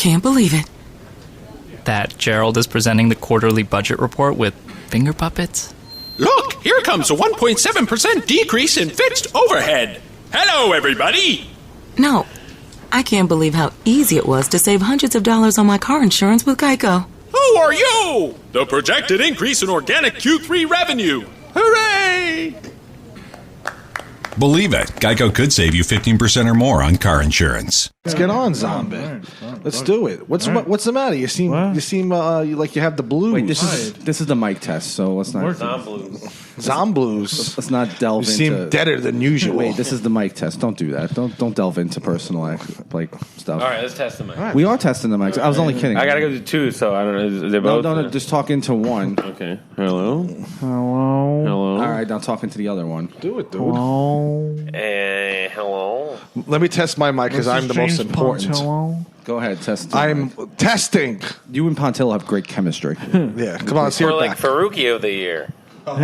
can't believe it. That Gerald is presenting the quarterly budget report with finger puppets? Look, here comes a 1.7% decrease in fixed overhead. Hello, everybody. No, I can't believe how easy it was to save hundreds of dollars on my car insurance with Geico. Who are you? The projected increase in organic Q3 revenue. Hooray! Believe it, Geico could save you 15% or more on car insurance. Let's get on, zombie. Let's do it. What's the matter? You seem like you have the blues. Wait, this is the mic test, so let's not Zomblues. Let's not delve into. You seem deader than usual. Wait, this is the mic test. Don't do that. Don't delve into personal stuff. All right, let's test the mic. Right. We are testing the mics. I was only kidding. I gotta go to two, so I don't know. They're both. No. Just talk into one. Okay. Hello. All right, now talking to the other one. Do it, dude. Hello. Let me test my mic because I'm the most important. Pontillo. Go ahead, test. I'm testing. You and Pontillo have great chemistry. Yeah, come on, let's hear We're it like back. Faruqi of the year. Oh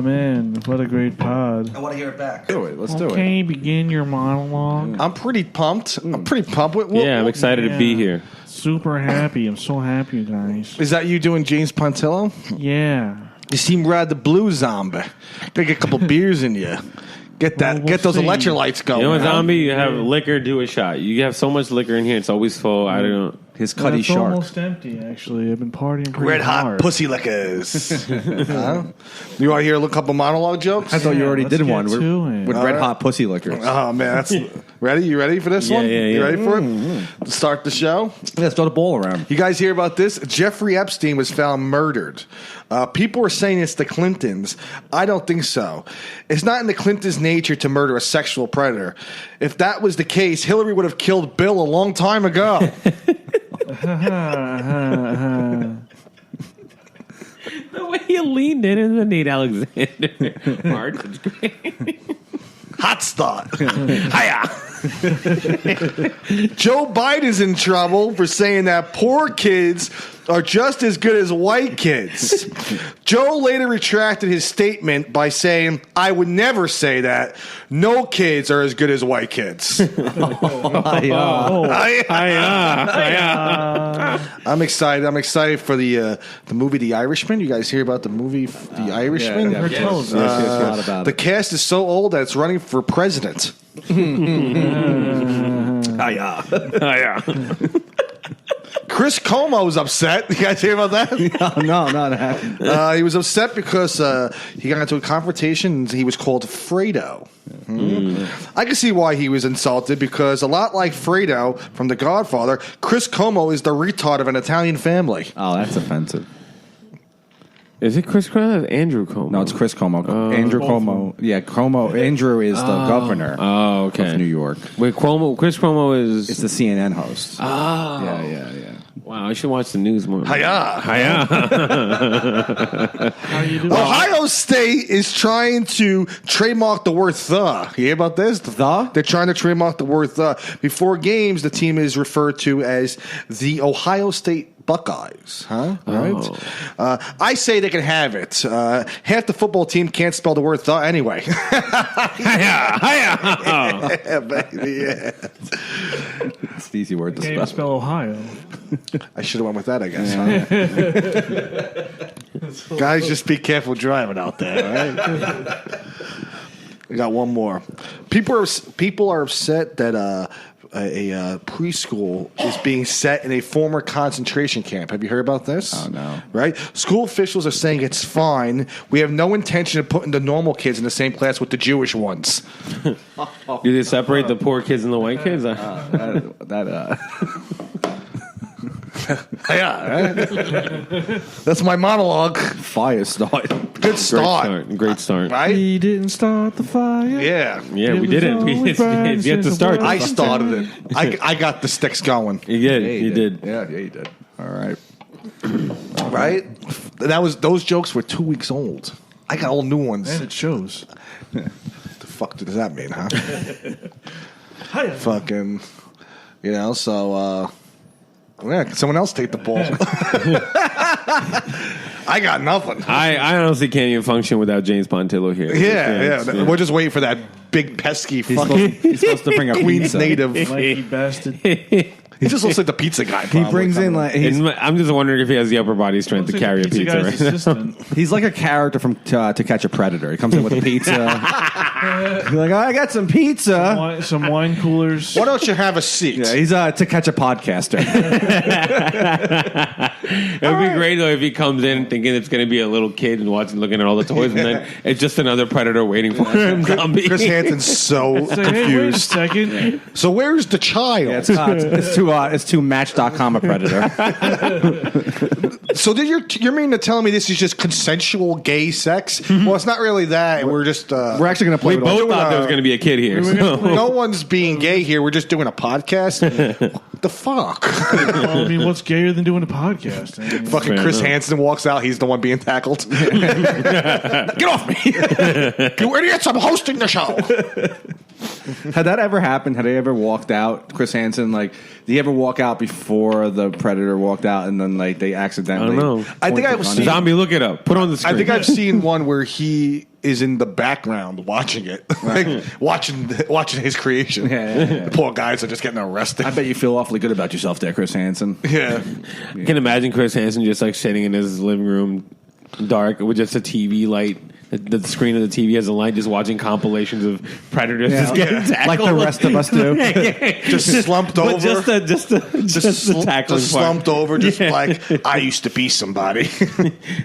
man, what a great pod. I want to hear it back. Do it. Let's do it. Okay, begin your monologue. I'm pretty pumped. I'm I'm excited to be here. Super happy. I'm so happy, guys. Is that you doing James Pontillo? Yeah. You seem rather blue, zombie. Gotta get a couple beers in you. Get those see. electrolytes going. You know what, zombie? You have liquor, do a shot. You have so much liquor in here, it's always full. I don't know. His Cuddy It's Shark. almost empty, actually. I've been partying pretty Red hot hard. pussy lickers. Huh? You want to hear a couple monologue jokes? I thought you already let's did get one to it. with red hot pussy liquors. Oh man, that's ready. You ready for this one? Yeah. You ready for it? To start the show. Yeah, throw the ball around. You guys hear about this? Jeffrey Epstein was found murdered. People are saying it's the Clintons. I don't think so. It's not in the Clintons' nature to murder a sexual predator. If that was the case, Hillary would have killed Bill a long time ago. The way you leaned in and then Nate Alexander. March is great. Hot start. Hiya. Joe Biden's in trouble for saying that poor kids are just as good as white kids. Joe later retracted his statement by saying, I would never say that. No kids are as good as white kids. I'm excited. I'm excited for the movie The Irishman. You guys hear about the movie The Irishman? Yes. The cast is so old that it's running for president. Chris Cuomo's upset. You guys hear about that? No, not happening. He was upset because he got into a confrontation and he was called Fredo. I can see why he was insulted because a lot like Fredo from The Godfather, Chris Cuomo is the retard of an Italian family. Oh, that's offensive. Is it Chris Cuomo or Andrew Cuomo? No, it's Chris Cuomo. Andrew Cuomo. Yeah, Cuomo. Andrew is the governor of New York. Wait, Chris Cuomo is... It's the CNN host. Oh. Yeah. Wow, I should watch the news more. Hiya. How you doing? Ohio State is trying to trademark the word "the." You hear about this? The? They're trying to trademark the word "the." Before games, the team is referred to as the Ohio State Buckeyes. Huh? Right? I say they can have it. Half the football team can't spell the word "the" anyway. Yeah, baby, yeah. It's an easy word to Can't even spell. spell Ohio. I should have went with that, I guess. Huh? Guys, just be careful driving out there. All right? We got one more. People are upset that a preschool is being set in a former concentration camp. Have you heard about this? Oh, no. Right? School officials are saying it's fine. We have no intention of putting the normal kids in the same class with the Jewish ones. Do they separate the poor kids and the white kids? Yeah, right? That's my monologue. Fire start. Good start. Great start. Right? We didn't start the fire. Yeah. Yeah, we didn't. It's yet to start. I started it. I got the sticks going. You did. You did. Yeah, you did. All right. Right? Those jokes were 2 weeks old. I got all new ones. And it shows. The fuck does that mean, huh? Hiya. Fucking, so yeah, can someone else take the ball? I got nothing. I honestly can't even function without James Pontillo here. Yeah. We're just waiting for that big pesky He's fucking he's supposed to bring a Queens pizza. native. Lanky bastard. He just looks like the pizza guy. He brings in like I'm just wondering if he has the upper body strength to carry a pizza. guy's Right now. assistant. he's like a character from To Catch a Predator. He comes in with a pizza. He's like, I got some pizza. Some wine coolers. Why don't you have a seat? Yeah, he's To Catch a Podcaster. It would be great though if he comes in thinking it's going to be a little kid and looking at all the toys, and then it's just another predator waiting for him. Zombie. Chris Hansen's so Say, hey, wait a confused. second. So where's the child? Yeah, it's to Match.com a Predator. So you're meaning to tell me this is just consensual gay sex? Well, it's not really that. We're just We're actually going to play We with all- both thought there was going to be a kid here. So. no one's being gay here. We're just doing a podcast. What the fuck? Well, I mean, what's gayer than doing a podcast? I mean, Fucking Fair Chris enough. Hansen walks out. He's the one being tackled. Get off me! You idiots! I'm hosting the show. Had that ever happened? Had they ever walked out? Chris Hansen, like, did he ever walk out before the Predator walked out and then, like, they accidentally... I don't know. I think pointed I've the gun seen- at him? Zombie, look it up. Put on the screen. I think I've seen one where he is in the background watching it, like watching his creation. Yeah. The poor guys are just getting arrested. I bet you feel awfully good about yourself there, Chris Hansen. Yeah. I can imagine Chris Hansen just like sitting in his living room, dark, with just a TV light. The screen of the TV has a light, just watching compilations of predators just getting tackled. Like the rest of us do. Just slumped over. But just the tackling just part. slumped over, just like, I used to be somebody.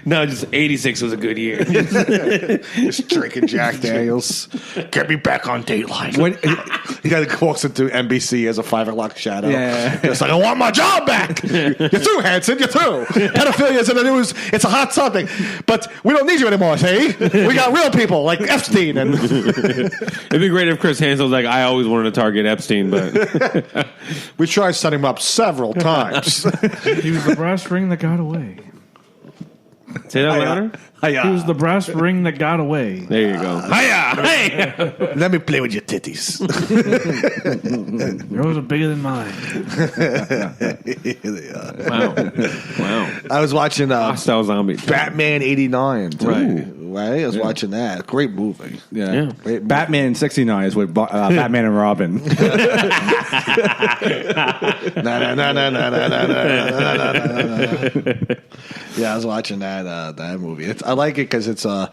No, just 86 was a good year. Just drinking Jack Daniels. Get me back on Dateline. When- He guy walks into NBC as a 5 o'clock shadow. Yeah. It's like, I want my job back. You're through, Hanson. You're through. Pedophilia is in the news. It's a hot topic. But we don't need you anymore, see? We got real people like Epstein. And It'd be great if Chris Hansen was like, I always wanted to target Epstein, but we tried setting him up several times. he was the brass ring that got away. say that louder. He was the brass ring that got away. There you go. Hiya! Let me play with your titties. Yours are bigger than mine. Wow. I was watching Hostile zombie. Batman 89. Too, Right. right? I was watching that. Great movie. Yeah. Batman 69 is with Batman and Robin. Yeah, I was watching that movie. I like it because it's I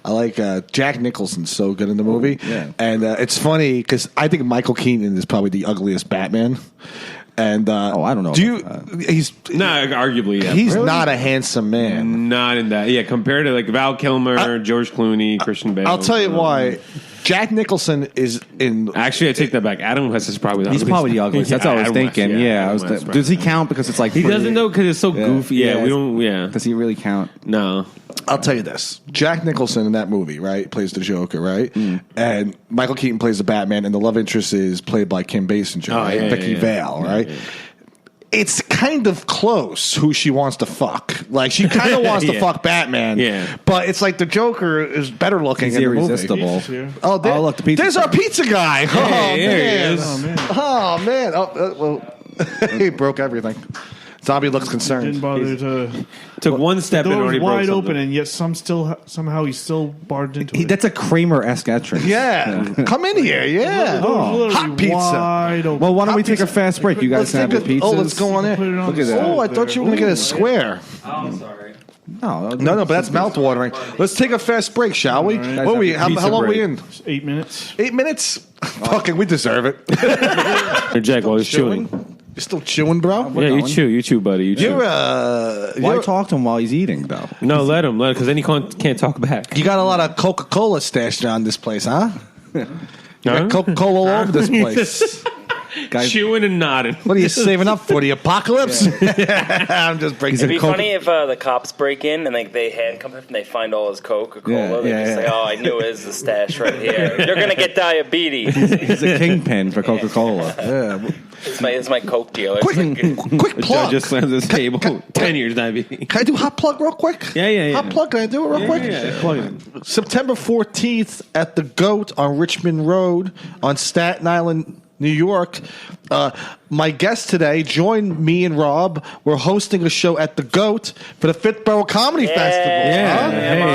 like Jack Nicholson's so good in the movie, and it's funny because I think Michael Keaton is probably the ugliest Batman. And I don't know. Do you? He's No, arguably, yeah. he's not a handsome man. Not in that. Yeah, compared to like Val Kilmer, George Clooney, Christian Bale. I'll tell you why. Jack Nicholson is in. Actually, I take that back. Adam West is probably the He's ugliest. probably the ugliest. That's what I was Adam West, thinking. Yeah, Adam West, right. does he count because it's like He doesn't know because it's so goofy. Yeah, we don't. Yeah, Does he really count? no. I'll tell you this: Jack Nicholson in that movie, right, plays the Joker, right, and Michael Keaton plays the Batman, and the love interest is played by Kim Basinger, right? yeah, Becky yeah, yeah. Vale, right. Yeah. It's kind of close who she wants to fuck. Like she kind of wants to Yeah. fuck Batman. Yeah. But it's like the Joker is better looking He's in the movie. irresistible. Oh, look, the pizza there's our pizza guy. Oh, Hey, there he man. is. Oh man. Oh, well, he broke everything. Zombie looks Didn't concerned. bother to. Took one step The and door already was wide broke open, something. and yet somehow he's still barred into it. That's a Kramer-esque entrance. Yeah. Come in here. Yeah. The door was literally Hot pizza. wide open. Well, why don't we Hot take a pizza. fast break? You guys can have your pizzas. Oh, let's go on Put it in. on Look the at that. stove Oh, I thought you were there. going to get a square. Oh, sorry. No, No, but that's mouth-watering. Let's take a fast break, shall we? Guys, What are we? have a How pizza long are we break. in? 8 minutes. 8 minutes? Fucking, we deserve it. Or Jack while he's chewing. You're still chewing, bro? Yeah, you chew, buddy. You chew. Why talk to him while he's eating, though? No, let him, because then he can't talk back. You got a lot of Coca-Cola stashed around this place, huh? You Huh? got Coca-Cola all over this place. Guys, Chewing and nodding. What are you saving up for? The apocalypse? I'm just breaking It'd be it. funny if the cops break in and they handcuff him and they find all his Coca-Cola. Yeah, They yeah, just yeah. say, "Oh, I knew it was the stash right here. You're gonna get diabetes." he's a kingpin for Coca-Cola. Yeah. It's my Coke dealer. Quick The judge plug. just slams his table. 10 years diabetes. Can I do hot plug real quick? Yeah. Hot plug, can I do it real quick? Yeah. Plug it. September 14th at the GOAT on Richmond Road on Staten Island New York. My guest today joined me and Rob. We're hosting a show at the GOAT for the Fifth Borough Comedy Festival.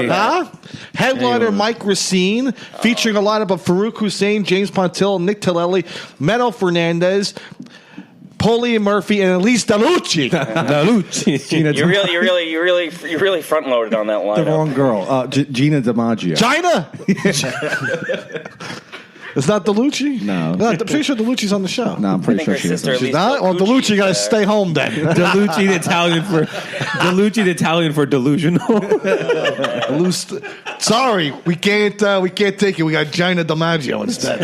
Yeah. Headliner Mike Racine, featuring a lineup of Farouk Hussein, James Pontillo, Nick Tillelli, Meadow Fernandez, Paulie Murphy, and Elise Dalucci. You're really front loaded on that The lineup. wrong girl. Gina DiMaggio. China. It's not Dalucci? No. I'm pretty sure Dalucci's on the show. No, I'm pretty I think sure her she is. sister She's Elise not? Well, Dalucci got to stay home then. Delucci the Italian for delusional. Sorry, we can't take it. We got Gina DiMaggio instead.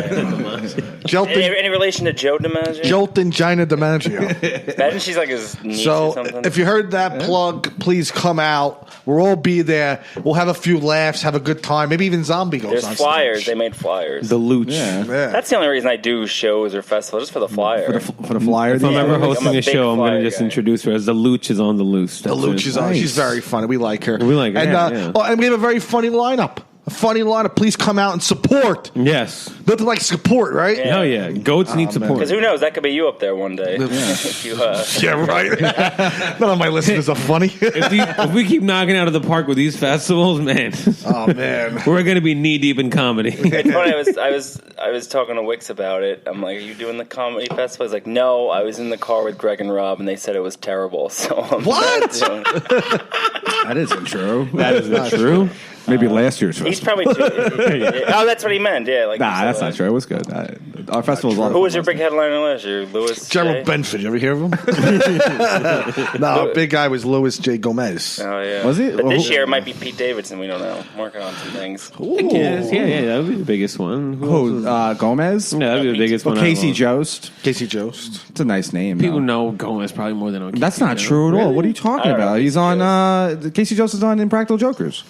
Any relation to Joe DiMaggio? Jolton Gina DiMaggio. Imagine she's like his niece or So something. if you heard that plug, please come out. We'll all be there. We'll have a few laughs, have a good time. Maybe even Zombie goes There's on flyers. stage. They made flyers. The Looch. Yeah. Yeah. That's the only reason I do shows or festivals, just for the flyer. For the flyer. If I'm ever I'm a hosting a big show, I'm going flyer to just guy. introduce her as the Looch is on the loose. The Luch is on. Nice. She's very funny. We like her. We like her, And, yeah. Oh, and we have a very funny lineup. A funny lineup. Please come out and support. Yes. Nothing like support, right? Yeah. Hell yeah. Goats need support. Because who knows? That could be you up there one day. If you, Yeah, right. None of my listeners are funny. If we keep knocking out of the park with these festivals, man, Oh man. we're going to be knee deep in comedy. It's funny. I was talking to Wix about it. I'm like, "Are you doing the comedy festival?" He's like, "No, I was in the car with Greg and Rob, and they said it was terrible." So I'm What? not doing- That isn't true. That isn't true. Maybe last year's He's festival. probably too. Oh, that's what he meant. Yeah, like Nah, you that's said. not true. It was good. Our festival's a lot of Who fun was your last big night. headliner last year? Louis Gerald J? Benford. You ever hear of him? No, our big guy was Louis J. Gomez. Oh yeah. Was he? But this Who- year it might be Pete Davidson. We don't know. I'm working on some things. Yes, yeah, that would be the biggest one. Who? Gomez? Yeah, that would be the biggest one. Casey out of all. Jost. Casey Jost. It's a nice name. People though. know Gomez probably more than on That's Casey, not though. true at all. Really? What are you talking I don't know. about? He's on. Casey Jost is on Impractical Jokers.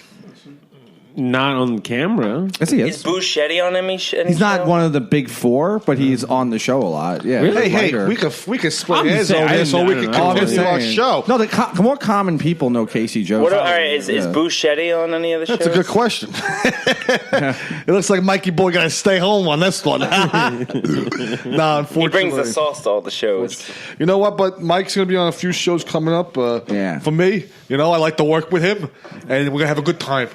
Not on camera. Yes, he Is is. Buscetti on any He's not one of the big four, but he's on the show a lot. Yeah. Really? Hey, Writer. we could split I'm hairs just saying, over I there so didn't- we I could don't know. I'm just continue our saying. show. No, the more common people know Casey Jost. All right, is Buscetti on any of the shows? That's a good question. It looks like Mikey Boy got to stay home on this one. No, unfortunately. He brings the sauce to all the shows. You know what? But Mike's going to be on a few shows coming up. Yeah. For me, I like to work with him, and we're going to have a good time.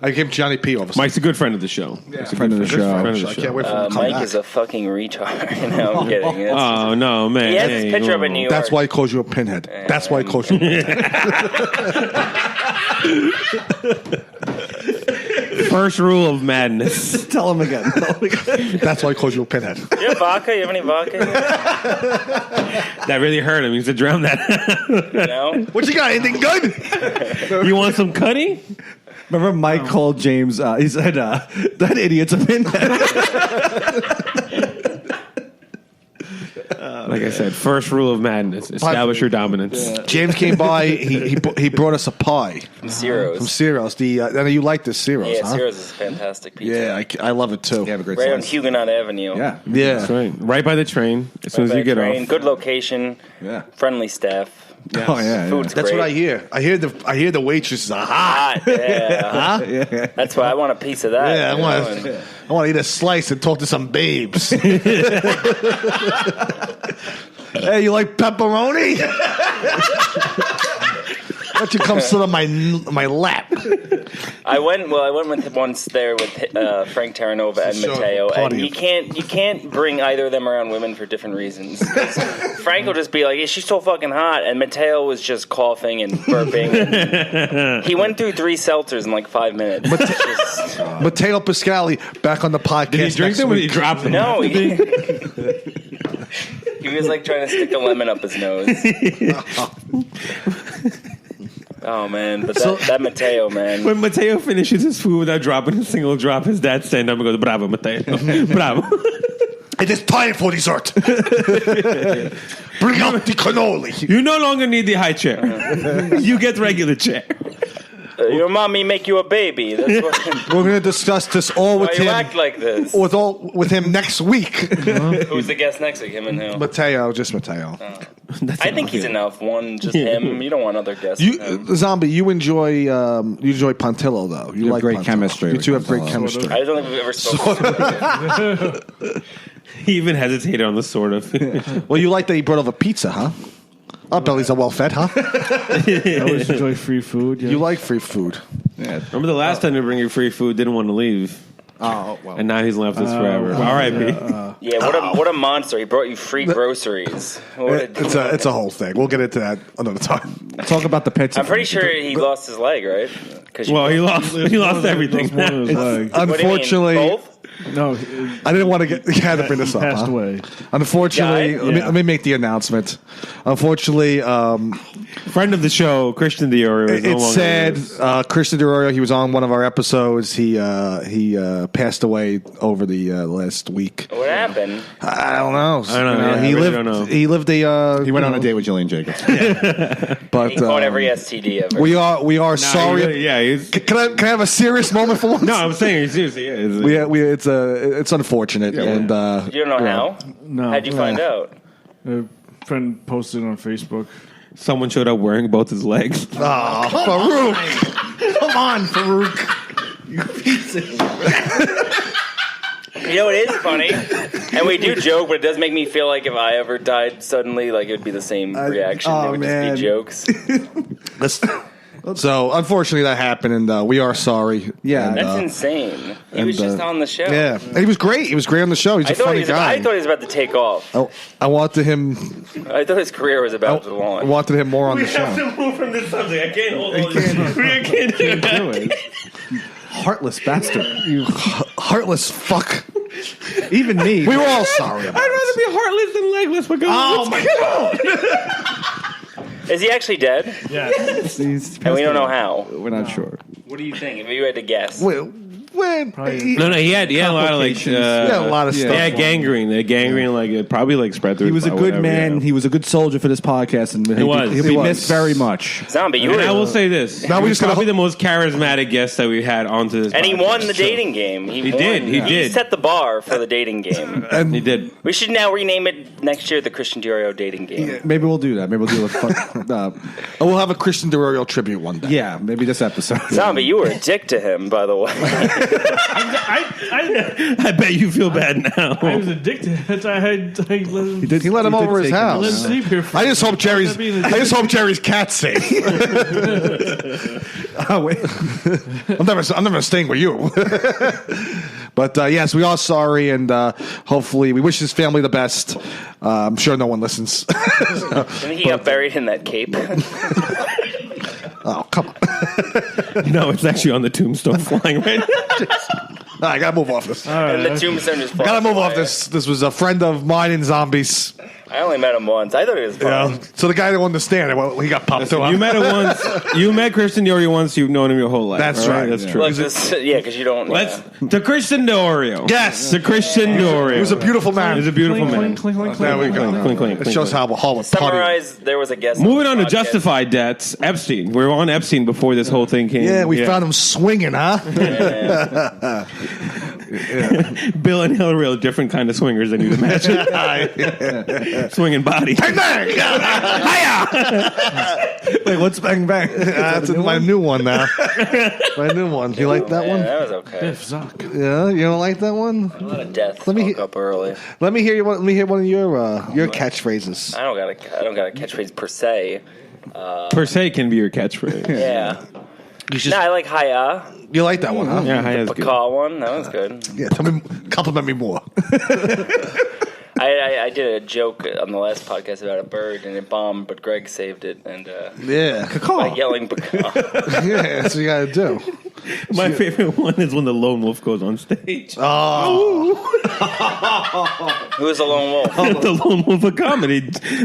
I gave Johnny P all of a sudden. Mike's a good friend of the show. He's a friend of the show. I can't wait for him to come Mike back. is a fucking retard. No, I'm kidding. It's Oh no, man! he has his picture up in New York. That's why he calls you a pinhead. That's why he calls you a pinhead. First rule of madness. Tell him again. That's why he calls you a pinhead. You have vodka? You have any vodka? That really hurt him. He said, "Drown that." No. What you got? Anything good? You want some cutty? Remember Mike called James, he said, that idiot's a pinhead. Like I said, first rule of madness: establish your dominance. James came by. He brought us a pie From Ciro's. from Ciro's. I know you like the Ciro's, Yeah, huh? Ciro's is fantastic pizza. Yeah, I love it too. You have a great Right on slice. Huguenot Avenue. Yeah. Yeah. That's right. Right by the train. As soon as you Back get train, off. good location. Yeah. Friendly staff. Oh, yeah. Food's That's great. what I hear. I hear the waitresses are hot. Hot. Yeah. That's why I want a piece of that. Yeah, you know, I want to eat a slice and talk to some babes. Hey, you like pepperoni? Why don't you come sit on my lap? I went with once there with Frank Terranova and Sure, Mateo, party. and you can't bring either of them around women for different reasons. 'Cause Frank will just be like, "Yeah, she's so fucking hot," and Mateo was just coughing and burping. And he went through 3 seltzers in like 5 minutes. It's just- Mateo Pascali back on the podcast. Did he drink next them or did he week. drop them? no, he was like trying to stick a lemon up his nose. Oh man, but that Mateo man. When Mateo finishes his food without dropping a single drop, his dad stand up and goes, "Bravo, Mateo! Bravo!" It is time for dessert. Bring out the cannoli. You no longer need the high chair. You get regular chair. Your mommy make you a baby. That's what, We're going to discuss this all why with you him. act like this. With him next week. Who's the guest next week? Him and who? Mateo, just Mateo. I think he's enough. One, just him. You don't want other guests. Zombie, you enjoy Pontillo though. You have like great Pontillo. chemistry You with two have great Pontillo. chemistry. I don't think we've ever spoken. He even hesitated on the sort of. Well, you like that he brought over pizza, huh? Oh, bellies are well fed, huh? I always enjoy free food. Yeah. You like free food. Yeah. Remember the last time they bring you free food, didn't want to leave. Oh, well. And now he's left us forever. R.I.P. Yeah, what a monster. He brought you free groceries. It's a whole thing. We'll get into that another time. Talk about the pizza. I'm pretty sure he lost his leg, right? Well, he lost everything. Lost one of his legs. Unfortunately, Both? No, I didn't want to had to bring this up. passed Huh? away. Unfortunately, Died? let me make the announcement. Unfortunately, Friend of the show, Christian Diorio. Is no it's longer sad. with us. Christian Diorio, he was on one of our episodes. He passed away over the last week. What happened? I don't know. I don't know. Yeah, I he really lived. don't know. He lived a. He went on a date with Jillian Jacobs. But He caught every STD ever. we are sorry. He's, Can I have a serious moment for once? no, I'm saying seriously. Yeah, It's unfortunate, and You don't know how? No. How'd you find out? A friend posted on Facebook. someone showed up wearing both his legs. Farouk, come on, Farouk. You know, it is funny, and we do joke, but it does make me feel like if I ever died suddenly, like it would be the same reaction. It would just be jokes. So unfortunately, that happened, and we are sorry. Yeah, and, That's insane. He was just on the show. Yeah, and he was great. He was great on the show. He's a funny guy. I thought he was about to take off. I wanted him. I thought his career was about to I launch. wanted him more on the show. move from this subject. I can't hold on. I can't do it. Heartless bastard. You heartless fuck. Even me. We were all sorry. About I'd rather be heartless than legless. But Oh my god! Is he actually dead? Yeah. And we don't know how. We're not sure. What do you think? If you had to guess. When No, he had a lot of like. Complications. a lot of stuff. He had gangrene. The gangrene, like it probably like spread through. He was a his good whatever, man. yeah. He was a good soldier for this podcast, and he'll was. be He was. missed very much. Zombie, you And were. I will say this: Now we he just was gotta probably ho- the most charismatic guest that we had onto this. And he podcast. won the dating game. He won. did, he did. set the bar for the dating game. And He did. We should now rename it next year the Christian Diorio dating game. Maybe we'll do that. Maybe we'll do a fun. we'll have a Christian Diorio tribute one day. Yeah, maybe this episode. Zombie, you were a dick to him, by the way. I bet you feel bad now. I was addicted. I let He let him over his him house. sleep here. For I just hope Jerry's cat's safe. Oh, wait. I'm never staying with you. But yes, we are sorry, and hopefully we wish his family the best. I'm sure no one listens. I think he got buried in that cape. Oh, come on. No, it's actually on the tombstone flying right now. I gotta move off this. And the tombstone just Gotta move off fly. this. This was a friend of mine in Zombies. I only met him once. I thought he was fun. So the guy didn't understand it. Well, he got popped too. You met him once. You met Christian Diorio once. You've known him your whole life. That's all right. That's Yeah. true. Look, because you don't. Let's to Christian Diorio. Yes. To Christian Diorio. He was a beautiful man. He's a beautiful man. There we go. Clink, clink, It clink, shows clink. how Hall was partying. Summarize. There was a guest. Moving on to podcast. justified debts. Epstein. We were on Epstein before this whole thing came. Yeah, we found him swinging, huh? Bill and Hillary are different kind of swingers than you'd imagine. Swinging body. Bang bang! Wait, what's Bang Bang? That's my new one now. My new one. You like that Yeah, one? that was okay. Zuck. Yeah, you don't like that one? A lot of death. Let me Woke he- up early. Let me hear one of your catchphrases. I don't got a catchphrase per se. Per se can be your catchphrase. Yeah. You should. No, I like hiya. You like that one, huh? Yeah, hi, that's good. Pacaw one. That was good. Yeah. Compliment me more. I did a joke on the last podcast about a bird and it bombed, but Greg saved it and Yeah. by yelling pacaw. Yeah, that's what you gotta do. My favorite one is when the lone wolf goes on stage. Oh, Who's the lone wolf? The lone wolf of comedy.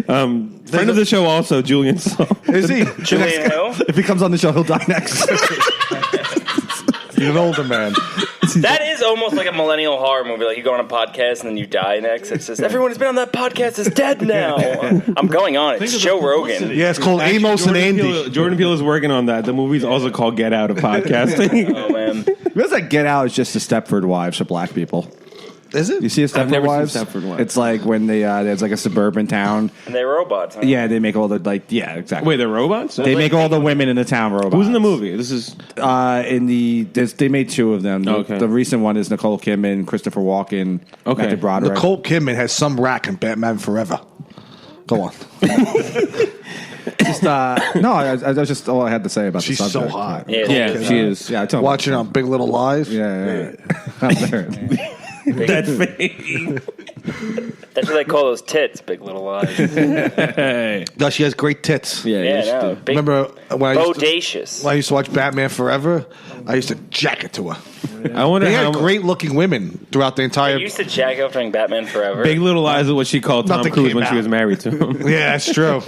Friend of the show also, Julian. So. is he? Julian who? If he comes on the show, he'll die next. He's an older man. That is almost like a millennial horror movie. Like you go on a podcast and then you die next. It's just everyone who's been on that podcast is dead now. I'm going on. It's Joe Rogan. Yeah, it's called Amos and Andy. Jordan Peele is working on that. The movie's also called Get Out of podcasting. Oh man. Feels like Get Out is just the Stepford Wives for black people. Is it? You see a Stepford never seen Wives? Stepford Wives. It's like when there's like a suburban town. And they're robots. Huh? Yeah, they make all the exactly. Wait, they're robots? They make all the women in the town robots. Who's in the movie? This is they made two of them. Okay. The recent one is Nicole Kidman, Christopher Walken, Matthew Broderick. Nicole Kidman has some rack in Batman Forever. Go on. That's just all I had to say about She's the so subject. hot. Yeah, she is. Yeah, I told Watching on Big Little Lies. Yeah. Out there. That thing. That's what they call those tits, Big Little Lies. Hey. No, she has great tits. Yeah, no. Big, Remember when bodacious. I used to watch Batman Forever? I used to jack it to her. I wonder They how had great looking women throughout the entire. I used to jack up during Batman Forever. Big Little Lies is what she called Tom Nothing Cruise came when she out. was married to him. Yeah, that's true.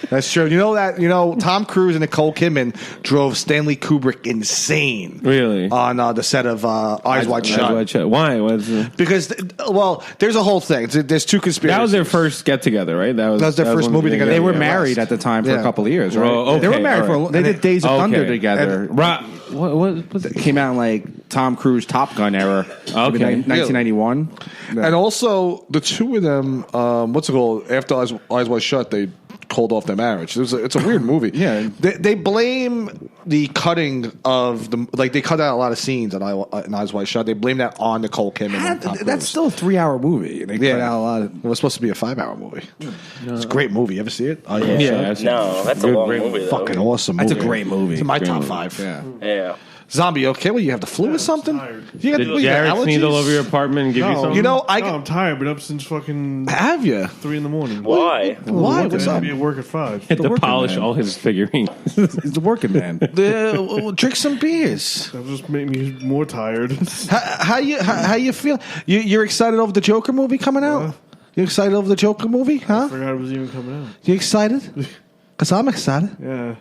That's true. Tom Cruise and Nicole Kidman drove Stanley Kubrick insane. Really? On the set of Eyes Wide Shut. Why? Because, there's a whole thing. There's two conspiracies. That was their first get together, right? That was their first movie together. They were Yeah, married last. at the time for Yeah. a couple of years, right? Well, They were okay, married all right. They did Days of Okay. Thunder together. What was It came out in like Tom Cruise Top Gun era. Okay. 1991. And also, the two of them, what's it called? After Eyes Wide Shut, they called off their marriage. It's a weird movie. Yeah. They blame the cutting of they cut out a lot of scenes in Eyes Wide Shut. They blame that on Nicole Kidman. And Tom Cruise. That's still a 3-hour movie. They cut out a lot of. It was supposed to be a 5-hour movie. It's a great movie. You ever see it? Oh, Yeah. No, that's a long movie, though. Fucking awesome movie. That's a great movie. It's in my top Great 5. Yeah. Yeah. Zombie, okay? Well, you have the flu or something? You got, Did what, you got Jared sneeze allergies? all over your apartment and give you something? I'm tired. Been up since fucking Have you? 3 a.m. Why? Why? What's I up? be at work at 5. Had to working polish man. all his figurines. He's a working man. Drink some beers. That just made me more tired. How you feel? You're excited over the Joker movie coming out? You excited over the Joker movie? Huh? I forgot it was even coming out. You excited? Because I'm excited. Yeah.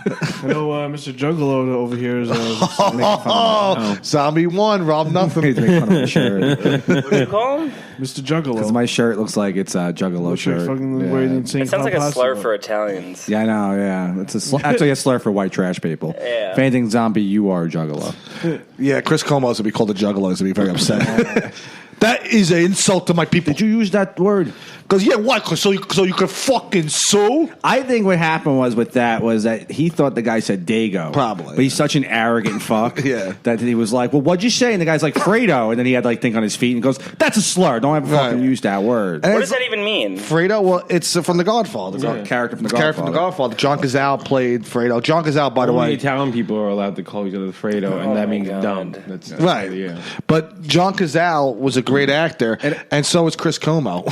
I know Mr. Juggalo over here is making fun of Zombie 1, Rob Nothing. He's making fun of my shirt. What do you call him? Mr. Juggalo. Because my shirt looks like it's a Juggalo Looks like shirt. fucking wearing the insane It sounds like a clown slur costume. for Italians. Yeah, I know. Yeah, it's actually a slur for white trash people. Yeah. If anything, zombie, you are a Juggalo. Yeah, Chris Como's would be called a Juggalo. He'd be very upset. That is an insult to my people. Did you use that word? Because why? So you could fucking sue? I think what happened was that he thought the guy said Dago. Probably. But he's such an arrogant fuck. Yeah. That he was like, well, what'd you say? And the guy's like, Fredo. And then he had like think on his feet and goes, that's a slur. Don't ever fucking use that word. And What does that even mean? Fredo? Well, it's from The Godfather. Character from The Character from The Godfather. John Cazale played Fredo. John Cazale, by the Only way. Italian people are allowed to call each other Fredo, and that means God. dumb. That's Right. Yeah. But John Cazale was a great actor, and so was Chris Como.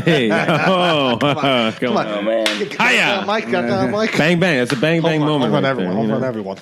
Hey. Come on. Oh, man. Hiya. Mike, got that, Mike? Bang bang. That's a bang bang moment. Hold on, right everyone. there, you Hold know? on, everyone.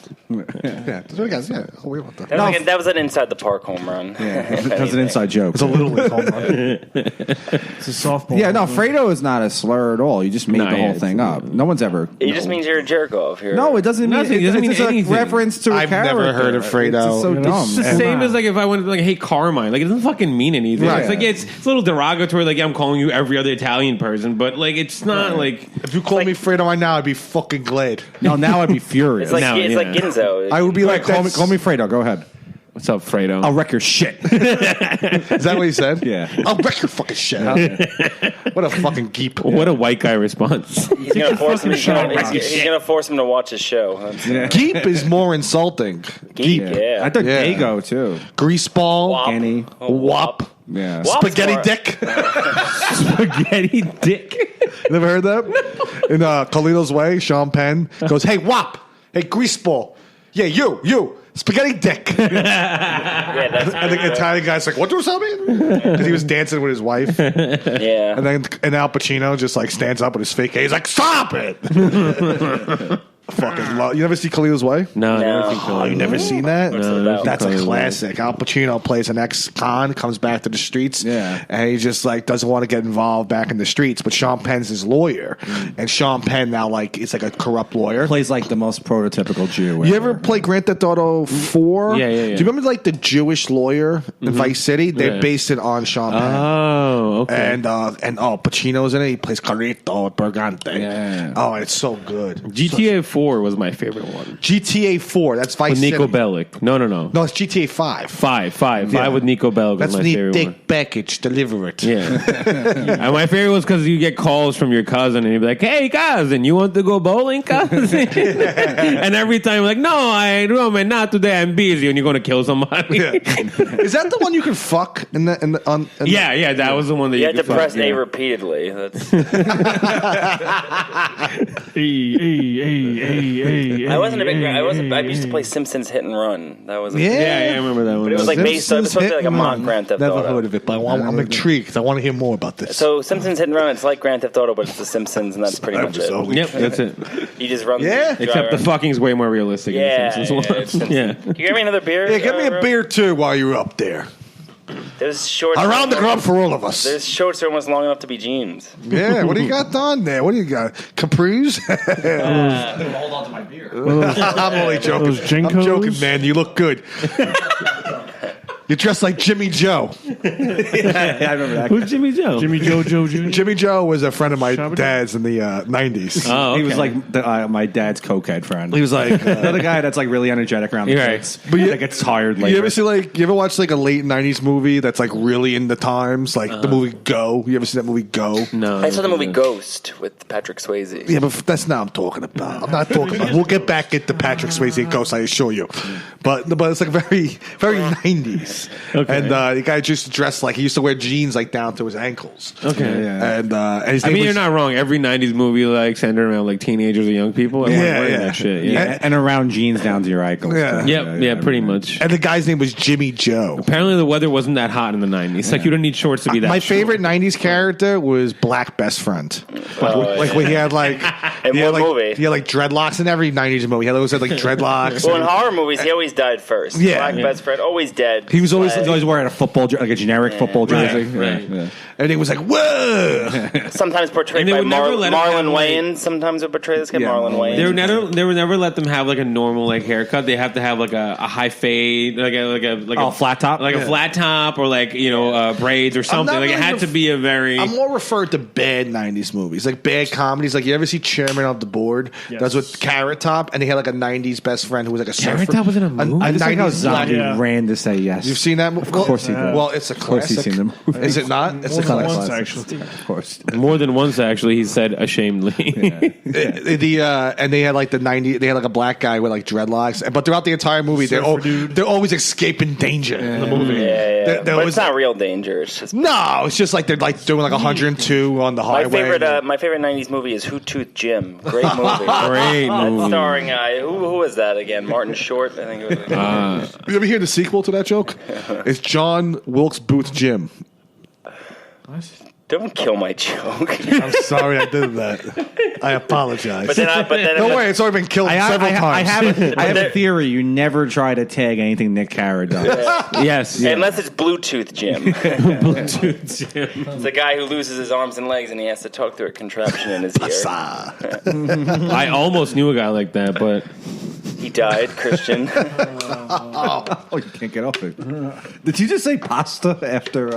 Yeah, that's what you guys. Yeah, we want that. That was an inside the park home run. That's an inside joke. It's a little league home run. It's a softball. Yeah, no, Fredo is not a slur at all. You just made No, the yeah, whole thing up. No one's ever. It just means you're a jerk off here. No, it doesn't mean. Nothing. It doesn't mean it's just anything. a reference to a I've character. never heard of Fredo. It's so dumb. It's the same as like if I went to like, hey, Carmine. Like it doesn't fucking mean anything. Right. It's like it's a little derogatory. Like I'm calling you every other Italian person, but like it's not like If you called me Fredo right now, I'd be fucking glad. No, now I'd be furious. It's like, No, it's yeah. like Ginzo. I would be like, call me Fredo. Go ahead. what's up, Fredo? I'll wreck your shit. Is that what he said? Yeah. I'll wreck your fucking shit. Huh? What a fucking geep. What a white guy response. He's gonna force him. He's gonna force him to watch his show. That's Geep is more insulting. Geek, yeah. I thought Yeah. Dago too. Greaseball. Wop. Kenny. Wop. Yeah. Wop. Spaghetti Smart. dick. Spaghetti dick. Never heard that? In Carlito's Way, Sean Penn goes, hey, Wop. Hey, Greaseball. Yeah, you. Spaghetti dick. Yeah, that's And the Italian guy's like, what do something? Because he was dancing with his wife. yeah. And Al Pacino just like stands up with his fake. He's like, stop it. Fucking love. You never see Khalil's Way? No, No. never seen Oh, you never seen that? What's it about? That's a Khalil's Way. classic. Al Pacino plays an ex-con, comes back to the streets, Yeah. and he just like doesn't want to get involved back in the streets. But Sean Penn's his lawyer, and Sean Penn now like is like a corrupt lawyer. Plays like the most prototypical Jew. You ever play Grand Theft Auto 4? Yeah. Do you remember like the Jewish lawyer in Vice City? They Yeah. based it on Sean Penn. Oh, okay. and Pacino's in it. He plays Carlito Bergante. Yeah. Oh, it's so good. GTA 4 was my favorite one. GTA 4. That's Vice With Nico City. Bellic. No. No, it's GTA 5. Five Yeah. with Nico Bellic. That's was my the favorite dick one. package. Deliver it. Yeah. And my favorite was because you get calls from your cousin and he'd be like, "Hey, cousin, you want to go bowling, cousin?" And every time, like, "No, not today. I'm busy." And you're going to kill somebody. Yeah. Is that the one you can fuck in the Yeah, that was the one that You had to could press fuck, A yeah. repeatedly. That's. I wasn't a big. I used to play Simpsons Hit and Run. That was. Yeah, I remember that one. But it was like based on. It was supposed to be like a mock Simpsons Grand Theft Never Auto. heard of it, but I'm intrigued. I want to hear more about this. So Simpsons Hit and Run, it's like Grand Theft Auto, but it's the Simpsons, and that's pretty much it. Yep, that's it. You just run. Yeah? drive Except the around. fucking's way more realistic. Yeah, in the Simpsons one. it's Simpsons. Yeah. Can you get me another beer? Yeah, give me a Rob? beer too while you're up there. Those shorts. Around the club for all of us. Those shorts are almost long enough to be jeans. Yeah, what do you got on there? What do you got? Capris? Hold on to my beer. I'm only joking. Those Jinkos? I'm joking, man. You look good. You're dressed like Jimmy Joe. I remember that. Who's Jimmy Joe? Jimmy Joe Jr. Jimmy Joe was a friend of my Shabba dad's in the 90s. Oh, okay. He was like my dad's cokehead friend. He was like, the other guy that's like really energetic around the Right. kids, But you- that gets tired later. You ever see you ever watch like a late 90s movie that's like really in the times? Like the movie Go. You ever see that movie Go? No. I saw the movie Ghost with Patrick Swayze. Yeah, but that's not what I'm talking about. I'm not talking about. We'll get back into Patrick Swayze and Ghost, I assure you. But it's like very 90s. Okay. And the guy just dressed like he used to wear jeans like down to his ankles. Okay. Yeah. And his I name mean, was, you're not wrong. Every 90s movie like centered around like teenagers or young people. I Yeah, wearing yeah. that shit. yeah, Yeah. and around jeans down to your ankles. Yeah. Yeah, pretty much. And the guy's name was Jimmy Joe. Apparently, the weather wasn't that hot in the 90s. Like, you don't need shorts to be that My short. favorite 90s character was Black Best Friend. Like when he had like In he had, what like, movie? He had like dreadlocks in every 90s movie. He always had like dreadlocks. Well, in horror movies, he always died first. Yeah. Black best friend, always dead. He was always He's always wearing a football, like a generic football jersey. right. Yeah. everything was like whoa. Sometimes portrayed And they by would never let him have, Marlon like- Wayne. Sometimes would portray this guy, Yeah, Marlon Marlon Wayne. They would never let them have like a normal like haircut. They have to have like a high fade, like a Flat top? like a flat top, or like braids or something. not Like it really had to be a very. I'm more referred to bad 90s movies, like bad comedies. Like you ever see Chairman of the Board? Yes. That's with Carrot Top, and he had like a 90s best friend who was like a surfer. Carrot Top was in a movie? I just like how 90s black. Zombie Yeah. ran to say yes. You've seen that movie? Of course he did. Well, it's a Of course classic. he's seen them. Is it not? It's a More than classic. once, classic. actually. Of course. More than once, actually, he said ashamedly. And they had like the 90s. They had like a black guy with like dreadlocks, but throughout the entire movie, Surfer dude. they're always escaping danger in the movie. Yeah. There But was- it's not real danger. It's just No, it's just like they're like doing like 102 on the my highway. my favorite '90s movie is Who Toothed Jim. Great movie. Great movie. Starring who was that again? Martin Short, I think. It was. You ever hear the sequel to that joke? It's John Wilkes Booth Jim. Don't kill my joke. I'm sorry I did that. I apologize. But then Don't worry, it's already been killed several times. I have a theory. You never try to tag anything Nick Carrot does. Yes. Unless it's Bluetooth Jim. Bluetooth Jim. It's a guy who loses his arms and legs and he has to talk through a contraption in his ear. I almost knew a guy like that, but He died, Christian. Oh, you can't get off it. Did you just say pasta after?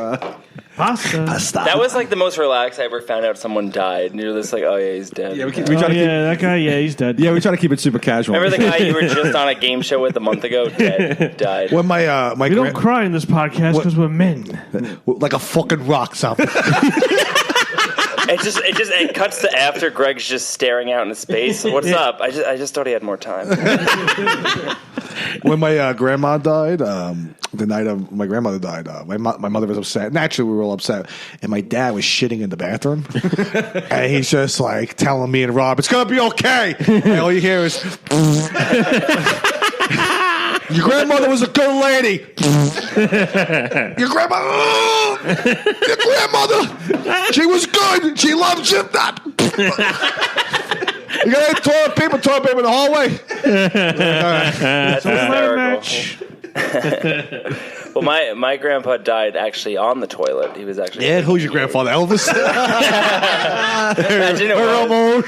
Pasta. That was like the most relaxed I ever found out someone died. And you're just like, oh yeah, he's dead. Yeah, we try Oh, to keep. yeah, that guy, yeah, he's dead. Yeah, we try to keep it super casual. Remember the guy you were just on a game show with a month ago? Dead. Died. When my We don't cry in this podcast because we're men. like a fucking rock something. It cuts to after Greg's just staring out into space. What's up? I just thought he had more time. When my grandma died, the night of my grandmother died, my mother was upset. Naturally, we were all upset. And my dad was shitting in the bathroom. And he's just like telling me and Rob, it's going to be okay. And all you hear is, your grandmother was a good lady. Your grandmother, she was good. She loved Jim Knot. You got any toilet paper in the hallway? That's hysterical. Well, my grandpa died actually on the toilet. He was actually. Yeah, who's your grandfather? Elvis? Imagine it was.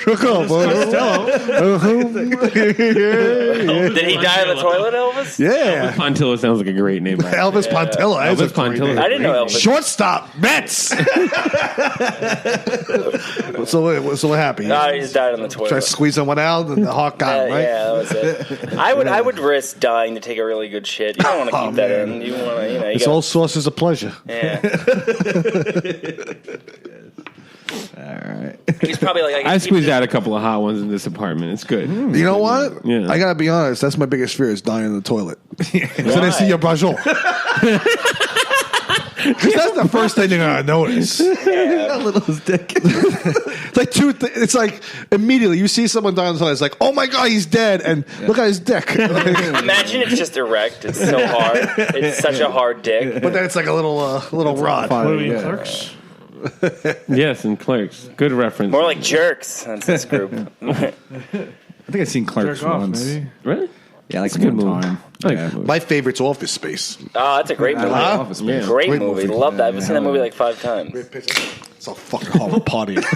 Did he die on the toilet, Elvis? Yeah. Pontillo sounds like a great name. Elvis Pontillo. Elvis Pontillo. I didn't know Elvis. Shortstop, Mets. so what happened? No, he just died on the toilet. Tried squeezing one out, and the hawk got him, right? Yeah, that was it. I would risk dying to take a really good shit. You don't want to keep that in. You want to, It's all sources of pleasure. Yeah. All right. He's probably like. I squeezed out a couple of hot ones in this apartment. It's good. You know what? Yeah. I gotta be honest. That's my biggest fear is dying in the toilet. So they see your brajon. Because that's the first thing they're gonna notice. That little dick. It's like it's like immediately you see someone die on the toilet. It's like, oh my god, he's dead, and look at his dick. Imagine it's just erect. It's so hard. It's such a hard dick. But then it's like a little rod. What are we, Clerks? Yes, and Clerks. Good reference. More like Jerks. That's this group. I think I've seen Clerks Jerk off, once. maybe. Really? Yeah, like It's a good one movie. time. I like Yeah. that movie. My favorite's Office Space. Oh, that's a great movie. Office Space. Yeah. Great Great movie. movie. Love that. I've seen that movie like 5 times. It's a fucking Hollywood party. It's a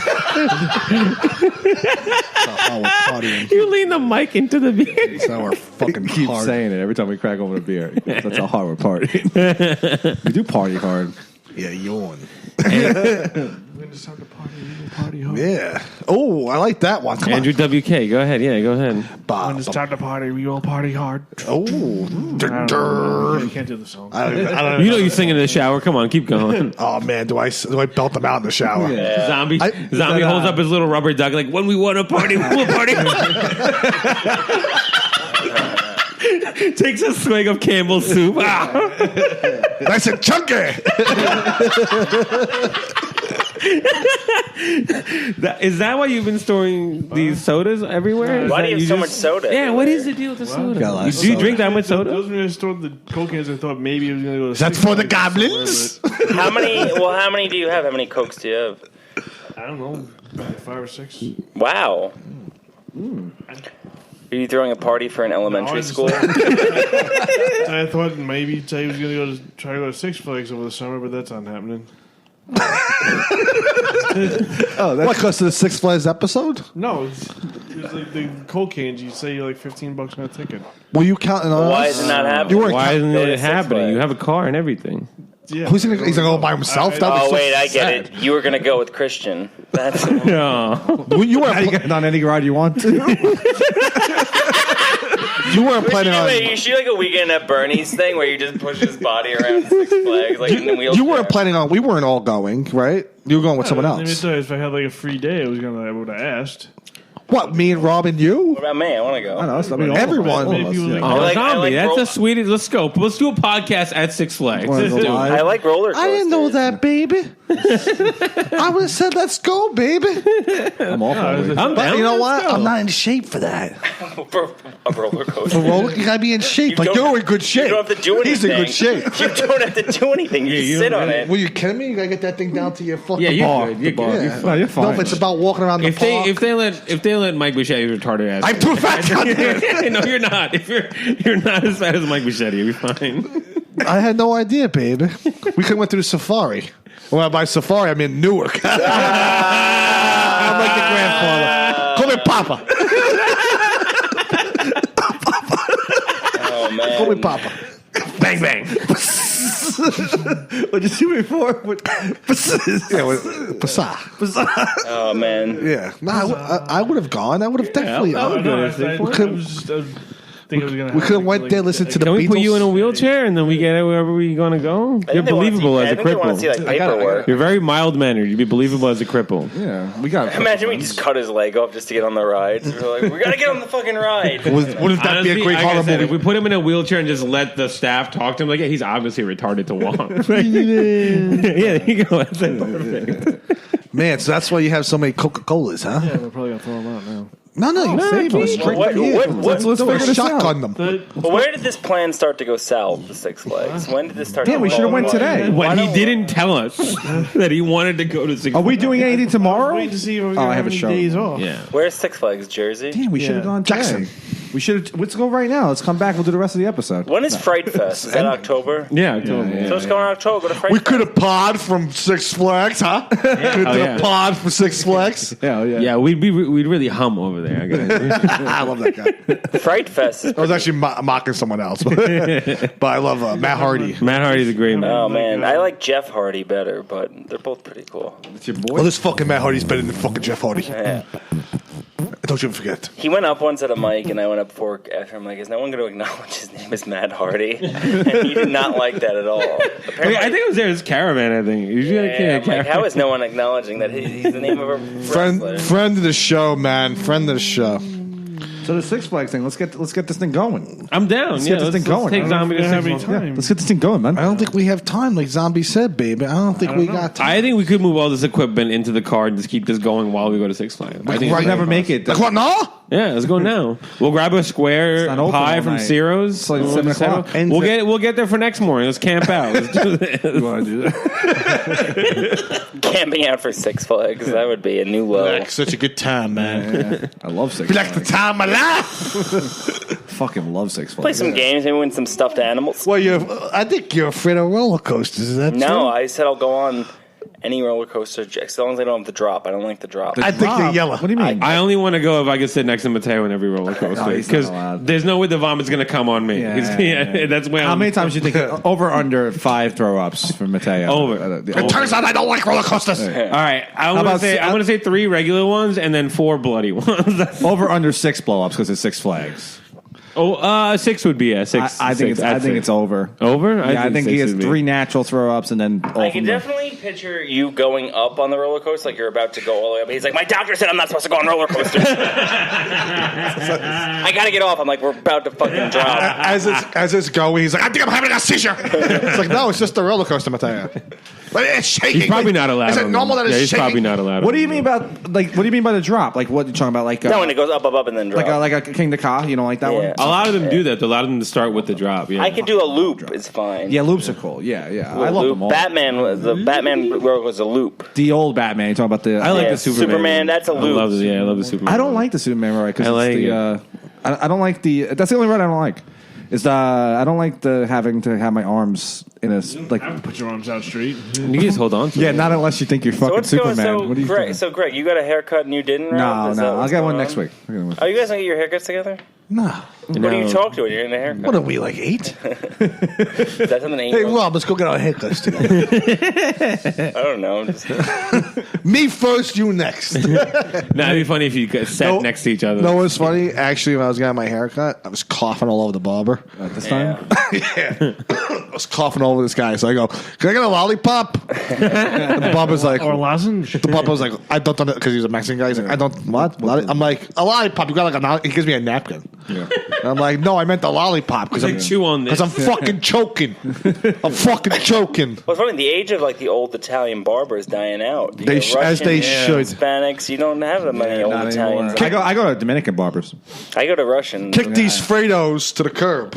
Hollywood party. You lean the mic into the beer. It's our fucking Keep hard. saying it every time we crack open a beer. That's a hard party. We do party hard. Yeah, yawn. When it's time to party, we will party hard. Yeah. Oh, I like that one. Come Andrew WK. Go ahead. Yeah, go ahead. on. When it's time to party, we will party hard. Oh. I don't know. You can't do the song. I don't You know you sing in the shower. Come on, keep going. Oh man, do I belt them out in the shower? Yeah. Zombie I- Zombie holds up his little rubber duck like, when we want to party, we'll party. Takes a swig of Campbell's soup. Ah. Nice and chunky. Is that why you've been storing these sodas everywhere? Is Why that do you have so much soda Yeah, what everywhere? is the deal with the soda? Got a lot of Do you soda. drink that much soda? Those when I stored the Coke cans, I thought maybe it was going to go to Is that Six for the Flags goblins? somewhere, How many do you have? How many Cokes do you have? but I don't know, like 5 or 6. Wow. Are you throwing a party for an elementary school? I thought maybe Tay was going to try to go to Six Flags over the summer, but that's not happening. What, because of the Six Flags episode? No, it's like the Coke cans. You say you're like $15 on a ticket. Were you counting on Why us? is it not happening? You weren't Why isn't Go to it Six happening? Flags. You have a car and everything. Yeah. He's gonna go by himself? That would be Oh so wait, I get sad. it. You were gonna go with Christian. That's No. You Now you weren't, get on any ride you want to. you weren't planning on. You should like a weekend at Bernie's thing where you just push his body around Six Flags like in the wheelchair. You weren't planning on. We weren't all going, right? You were going with someone Let me else. tell you, if I had like a free day, I would have asked. What? Me and Rob and you? What about me? I want to go. I know. I mean, all Everyone. of us, Maybe yeah. people Oh, I like zombie. That's roll- the sweetest. Let's go. Let's do a podcast at Six Flags. Wanna Let's go do it. live? I like roller coasters. I didn't know that, baby. I would have said, "Let's go, baby." I'm all for it. I'm But down. you know Let's what? go. I'm not in shape for that. For a roller coaster. You gotta be in shape. Like don't- you're in good shape. You don't have to do anything. He's in good shape. You don't have to do anything. You Yeah, just you sit don't on really- it. Were you kidding me? You gotta get that thing down to your fucking Yeah, you're bar. good. You're good. Yeah. No, you're fine. No, if it's about walking around the If park. they let Mike Bichetti retarded ass. I'm too fat. goddamn. No, you're not. If you're not as fat as Mike Bichetti, you'll be fine. I had no idea, baby. We could have went through the safari. Well, by safari, I mean Newark. I'm like the grandfather. Call me Papa. Oh man. Call me Papa. Bang, bang. What'd you see me for? Yeah, Pasa. Oh man. Yeah. Nah, I would have gone. I would have definitely. I would go. think it was going to We could have went there, listened to the Can we Beatles. put you in a wheelchair and then we get wherever we're gonna go? You're believable as a cripple. See, like, paperwork. You're very mild mannered. You'd be believable as a cripple. Yeah, we got. Imagine we just cut his leg off just to get on the ride. We're like, we gotta get on the fucking ride. Wouldn't that be a great like I horror said, movie? if we put him in a wheelchair and just let the staff talk to him, like, yeah, he's obviously retarded to walk. Yeah, there you go. That's it. Perfect. Man, so that's why you have so many Coca-Colas, huh? Yeah, we're probably going to throw him out now. No, you save them. Straight What- from here. what- Let's figure this shotgun them. But where did this plan start to go south, the Six Flags? When did this start Damn, to we go should have went wrong? today. When he didn't tell us that he wanted to go to Six Are we doing anything tomorrow? Wait to see if we're Oh, going I to have have a any show. days off. Yeah. Where's Six Flags, Jersey? Damn, we should have gone today. Jackson. We should. Let's go right now. Let's come back. We'll do the rest of the episode. When is Fright Fest? Is that October? Yeah, October. Yeah, So it's going in October. Go to Fright We Fest. could have pod from Six Flags, huh? We did a pod from Six Flags. Yeah, we'd really hum over there. I gotta I love that guy. Fright Fest. I was actually mocking someone else, but I love Matt Hardy. Matt Hardy's a great man. Oh man, I like Jeff Hardy better, but they're both pretty cool. It's your boy. Oh, this fucking Matt Hardy's better than fucking Jeff Hardy. Yeah. Don't you forget. He went up once at a mic, and I went up after him. Like, is no one going to acknowledge his name is Matt Hardy? And he did not like that at all. Apparently, I think it was there as Caravan. I think. I'm like, how is no one acknowledging that he's the name of a wrestler? Friend of the show, man. Friend of the show. So the Six Flags thing. Let's get this thing going. I'm down. Let's get this thing going. Take Zombie to have Six any Flags. time. Let's get this thing going, man. I don't think we have time, like Zombie said, baby. I don't think we got time. I think we could move all this equipment into the car and just keep this going while we go to Six Flags. I think We'll it's never fun. make it. Like what? No. Yeah, let's go now. We'll grab a square It's not open pie all from night. Ciro's. It's like 7 o'clock. We'll get there for next morning. Let's camp out. Let's do this. You want to do that? Camping out for Six Flags. That would be a new low. Like such a good time, man. I love Six Be like the Flags. time of life. Fucking love Six Flags. Play some games, maybe win some stuffed animals. Well, I think you're afraid of roller coasters. Is that true? No, I said I'll go on any roller coaster as long as I don't have the drop. I don't like the drop. I think you're yellow. What do you mean? I only want to go if I can sit next to Mateo in every roller No, coaster he's not because allowed. there's no way the vomit's going to come on me. That's where How I'm. many times do you think over under 5 throw ups for Mateo? Over. It turns out I don't like roller coasters. All right, I'm about going to say 3 regular ones and then 4 bloody ones. Over under 6 blow ups because it's Six Flags. 6 would be 6. I think it's over. Over. Yeah, I think he 6 has would be. 3 natural throw ups and then all I from can the- definitely picture you going up on the roller coaster, like you're about to go all the way up. He's like, my doctor said I'm not supposed to go on roller coasters. I gotta get off. I'm like, we're about to fucking drop. As it's going, he's like, I think I'm having a seizure. It's like, no, it's just a roller coaster, Mateo. But it's shaking. He's probably not allowed. Is it on normal them. that it's he's shaking? probably not allowed. What do you mean by the drop? Like what you talking about? Like No, when it goes up, and then drop. like a King the Ka? You don't like that Yeah. one? A lot of them do that. A lot of them start with the drop. Yeah. I can do a loop. It's fine. Yeah, loops are cool. Yeah. I love Loop. them all. Batman roller was a loop. The old Batman. You talking about the? I like Yeah, the Superman. Superman, that's a loop. I love the Superman. I don't like the Superman ride because I like I don't like the. That's the only ride I don't like. Is I don't like the having to have my arms in a like. Put your arms out straight. You can just hold on to Yeah, it. not unless you think you're So fucking what's Superman. going? What do you Greg, think? so Greg, you got a haircut and you didn't? Rob? Is that I'll what's get one going next on? week. I'll get one next Oh, you guys don't get your haircuts together? No. What do you talk to when you're in a haircut? What are we, like 8? Is that something Hey, Rob, let's go get our haircuts together. I don't know. Me first, you next. It'd be funny if you sat next to each other. No, what's funny? Actually, when I was getting my haircut, I was coughing all over the barber. At this time, I was coughing all over this guy. So I go, can I get a lollipop? And the barber's like, Or lozenge. the barber was like, I don't, because he's a Mexican guy. He's like, I don't, what? I'm like, a lollipop. You got like a, he gives me a napkin. yeah. And I'm like, no, I meant the lollipop. He's like, chew on this. Because I'm fucking choking. I'm fucking choking. Well, it's funny. The age of like the old Italian barber is dying out. You They know, as they Russian, should. Hispanics. You don't have that many old Not Italians. anymore. I go to Dominican barbers. I go to Russian. Kick these Fredos to the curb.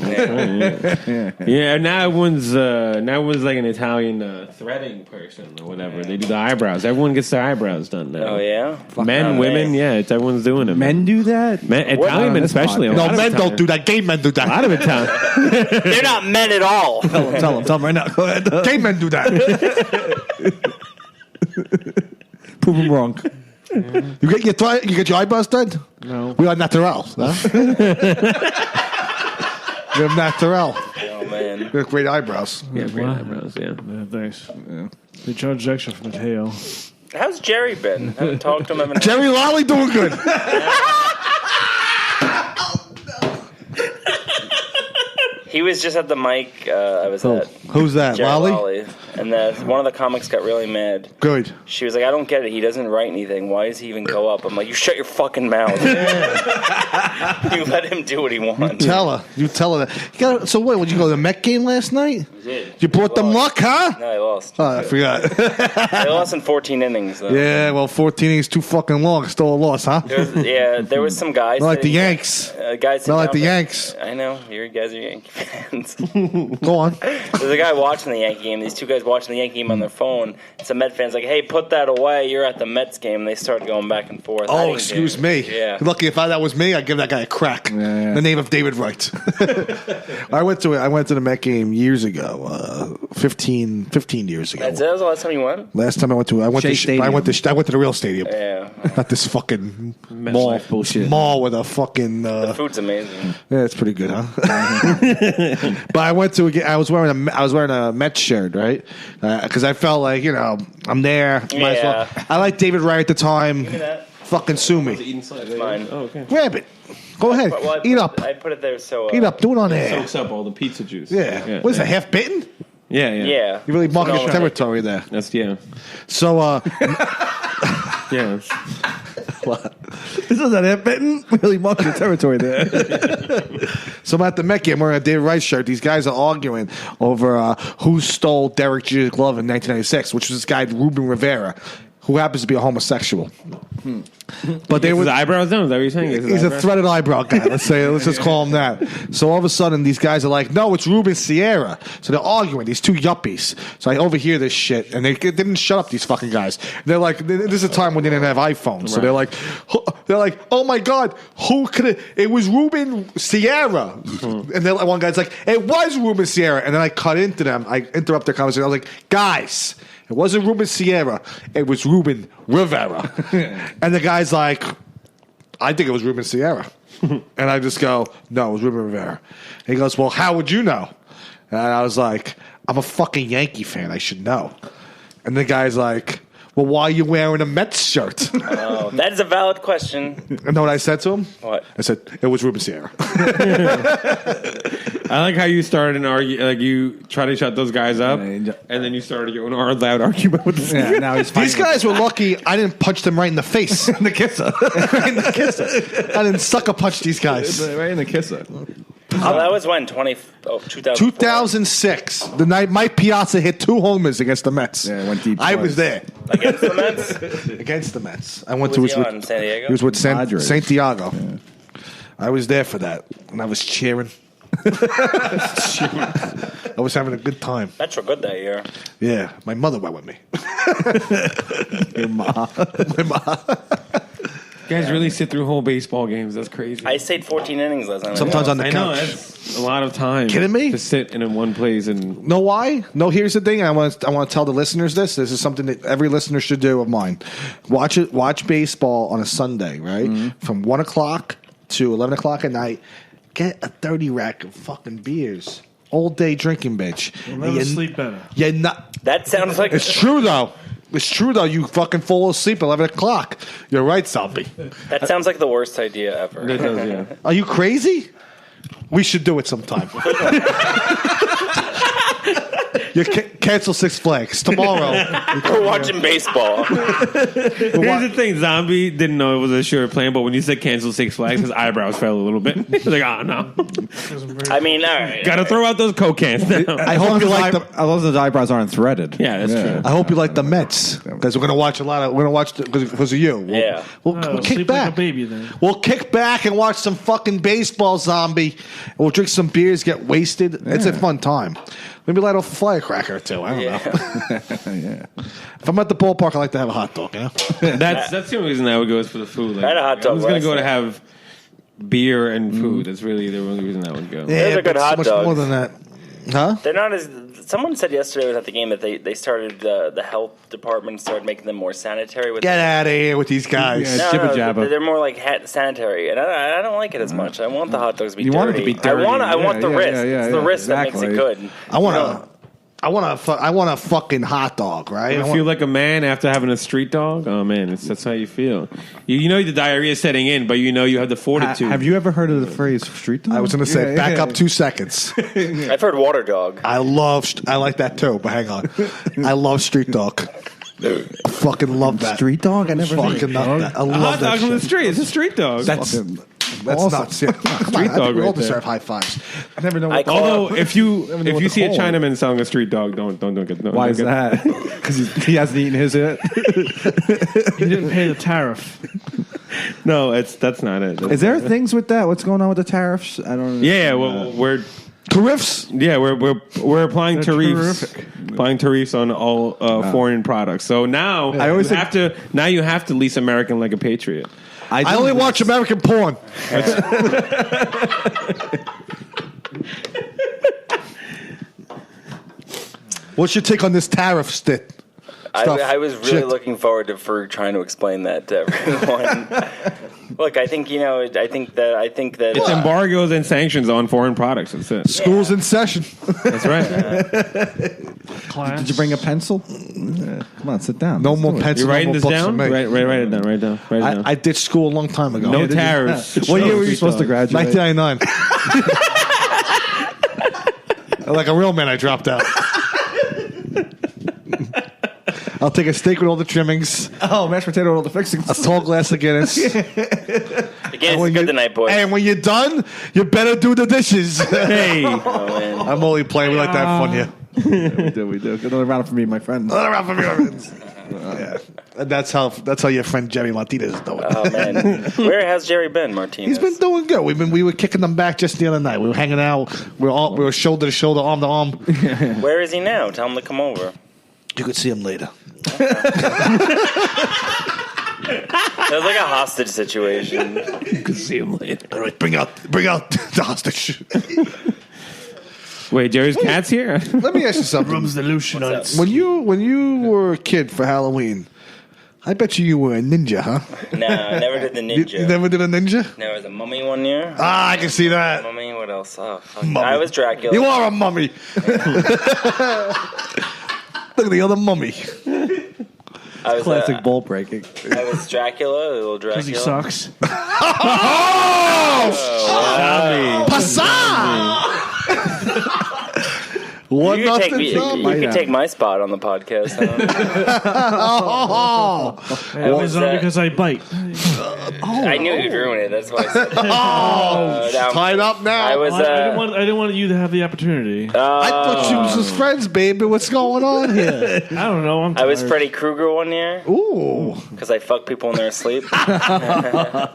Yeah, now everyone's like an Italian threading person or whatever. They do the eyebrows. Everyone gets their eyebrows done now. Oh yeah. Men, Oh, women, nice. yeah, everyone's doing it. Men do that. Men, Italian men this especially. podcast. A No, lot of men Italian- don't do that. Gay men do A lot of that. Italian. They're not men at all. Tell them right now. Go ahead. Gay men do that. Prove them wrong. You get your eyebrows done? No. We are natural. Huh? We're natural. Oh man. We have great eyebrows. Yeah, great eyebrows, yeah. Yeah, thanks. They charged extra for the tail. How's Jerry been? Haven't talked to him. Haven't Jerry Lolly doing good. He was just at the mic. I was at Who's that? Jerry Lolly? Lolly, and one of the comics got really mad. Good. She was like, "I don't get it. He doesn't write anything. Why does he even go up?" I'm like, "You shut your fucking mouth. You let him do what he wants." You tell her that. So what? Would you go to the Met game last night? I did. You brought them luck, huh? No, I lost. Oh, I forgot. They lost in 14 innings. Though. Yeah, well, 14 is too fucking long. Still a loss, huh? There was some guys. Not like the sitting- Yanks. Guys. Not like sitting the down Yanks. there. I know. You guys are Yankee fans. Go on. There's a guy watching the Yankee game. These two guys watching the Yankee game on their phone. Some Met fans like, hey, put that away. You're at the Mets game. And they started going back and forth. Oh, excuse me. Yeah. Lucky if that was me, I'd give that guy a crack. In the name of David Wright. I went to the Met game years ago, 15 years ago. That was the last time you went? Last time I went to the real stadium. Yeah. Not this fucking Mall bullshit. Mall with a fucking. The food's amazing. Yeah, it's pretty good, huh? But I was wearing a Mets shirt, right? Because I felt like I'm there. Might as well. I like David Wright at the time. Give me that. Fucking sue me. It's mine. Oh, okay. Grab it. Go ahead. Well, Eat up. I put it there so. Eat up. Do it on air. Soaks up all the pizza juice. Yeah. What is that? Half bitten? Yeah. Yeah. You really marking No, territory there. That's So, yeah. This is an half bitten. Really marking the territory there. So I'm at the Met game wearing a David Wright shirt. These guys are arguing over who stole Derek Jeter's glove in 1996, which was this guy Ruben Rivera, who happens to be a homosexual. But they His were eyebrows down. Is that what you're saying? he's a threaded eyebrow guy. Let's just call him that. So all of a sudden, these guys are like, "No, it's Ruben Sierra." So they're arguing. These two yuppies. So I overhear this shit, and they didn't shut up. These fucking guys. They're like, "This is a time when they didn't have iPhones." So they're like, "Oh my god, who could it? It was Ruben Sierra." And then one guy's like, "It was Ruben Sierra." And then I cut into them. I interrupt their conversation. I was like, "Guys, it wasn't Ruben Sierra. It was Ruben Rivera." And the guy's like, "I think it was Ruben Sierra." And I just go, "No, it was Ruben Rivera." And he goes, "Well, how would you know?" And I was like, "I'm a fucking Yankee fan. I should know." And the guy's like, "Well, why are you wearing a Mets shirt?" Oh, that is a valid question. You know what I said to him? What? I said, "It was Ruben Sierra." I like how you started an argument. Like you try to shut those guys up, and then you started your own loud argument with the Yeah, now he's These guys were lucky I didn't punch them right in the face. in the kisser. Right in the kisser. I didn't sucker punch these guys. Right in the kisser. Oh, that was when? 2004? 2006, the night Mike Piazza hit 2 homers against the Mets. Yeah, it went deep I twice. was there. Against the Mets? Against the Mets. I went Was to he on San Diego? He was with Padres. St. Diego. Yeah. I was there for that, and I was cheering. I was having a good time. Mets were good that year. Yeah, my mother went with me. Your mom. My mom. You guys really sit through whole baseball games. That's crazy. I stayed 14 innings last night. Sometimes on the I know couch. that's a lot of time. Kidding me? To sit in one place and Know why? No, here's the thing. I want to tell the listeners this. This is something that every listener should do of mine. Watch baseball on a Sunday, right? From 1 o'clock to 11 o'clock at night. Get a 30 rack of fucking beers. All day drinking, bitch. You'll never sleep better. Yeah, not. That sounds like It's true though. It's true though. You fucking fall asleep at 11 o'clock. You're right, Zombie. that sounds like the worst idea ever. it does, yeah. Are you crazy? We should do it sometime. You cancel Six Flags tomorrow. We're watching baseball. Here's the thing: Zombie didn't know it was a sure plan, but when you said cancel Six Flags, his eyebrows fell a little bit. He was like, "Oh no, I mean, all right. gotta throw out those Coke cans now." I hope you like the. As long as the eyebrows aren't threaded. Yeah, that's true. I hope you like the Mets because we're gonna watch a lot of. We're gonna watch because of you. Yeah. We'll kick sleep back. like a baby then. We'll kick back and watch some fucking baseball, Zombie. We'll drink some beers, get wasted. It's a fun time. Maybe light off a firecracker or two. I don't know. Yeah. If I'm at the ballpark, I like to have a hot dog. You know? That's the only reason I would go is for the food. Like, I had a hot dog I was gonna last go to night. have beer and food. That's really the only reason I would go. Those are good but hot so much dogs. more than that. Huh? They're not as. Someone said yesterday was at the game that they started the health department started making them more sanitary. With Get out of here with these guys. Yeah. Jibba jabba. they're more like sanitary, and I don't like it as much. I want the hot dogs to be You dirty. want it to be dirty. I want the Yeah, wrist. yeah, It's the yeah, wrist that exactly. makes it good. I want a fucking hot dog, right? You feel like a man after having a street dog? Oh man, that's how you feel. You know the diarrhea is setting in, but you know you have the fortitude. Have you ever heard of the phrase street dog? I was going to say, back up 2 seconds. I've heard water dog. I like that too, but hang on. I love street dog. I fucking love that. Street dog? I never Fucking love that. I a love hot that dog from the shit. street. It's a street dog. That's Fucking awesome. awesome. Nuts. Yeah. Come on, Street I dog think we all right there. deserve high fives. I never know. I What call Although if you what see a to call it. Chinaman selling a street dog, don't get no. Why don't is get- that? Because he hasn't eaten his yet. He didn't pay the tariff. No, that's not it. Is there things with that? What's going on with the tariffs? I don't know. Yeah, well, we're Tariffs? we're applying They're tariffs. terrific. applying tariffs on all foreign products. So now you have to lease American like a patriot. I only watch American porn. What's your take on this tariff stuff? I was really looking forward to trying to explain that to everyone. Look, I think that it's embargoes and sanctions on foreign products. That's it. School's in session. That's right. Did you bring a pencil? Come on, sit down. No more pencil. You writing no this books down? for me. Write it down. Write it down. I ditched school a long time ago. No tariffs. What year were you supposed to graduate? 1999. Like a real man, I dropped out. I'll take a steak with all the trimmings. Oh, mashed potato with all the fixings. A tall glass of Guinness. Guinness is good tonight, boys. And when you're done, you better do the dishes. Hey. I'm only playing. We like to have fun here. Yeah, we do. Another round for me, my friends. Another round for me, my friends. Yeah. And that's how your friend Jerry Martinez is doing. Oh man, where has Jerry been, Martinez? He's been doing good. We were kicking them back just the other night. We were hanging out. We were shoulder to shoulder, arm to arm. Where is he now? Tell him to come over. You could see him later. It was like a hostage situation. You can see him later. All right, bring out the hostage. Wait, Jerry's cat's here? Let me ask you something. Rums the Lucianites. When you were a kid for Halloween, I bet you were a ninja, huh? No, I never did the ninja. You never did a ninja? There was a mummy one year. Ah, I can see that. Mummy, what else? Oh, fuck. Mummy. I was Dracula. You are a mummy. Look at the other mummy. I was Classic bowl breaking. I was Dracula, a little Dracula. Because he sucks. Oh! Passa! What You can take my spot on the podcast. It was on because I bite. I knew you'd ruin it. That's why I said tied up now. I was. I didn't want you to have the opportunity. I thought you was his friends, baby. What's going on here? I don't know. I was Freddy Krueger one year. Ooh. Because I fuck people in their sleep. I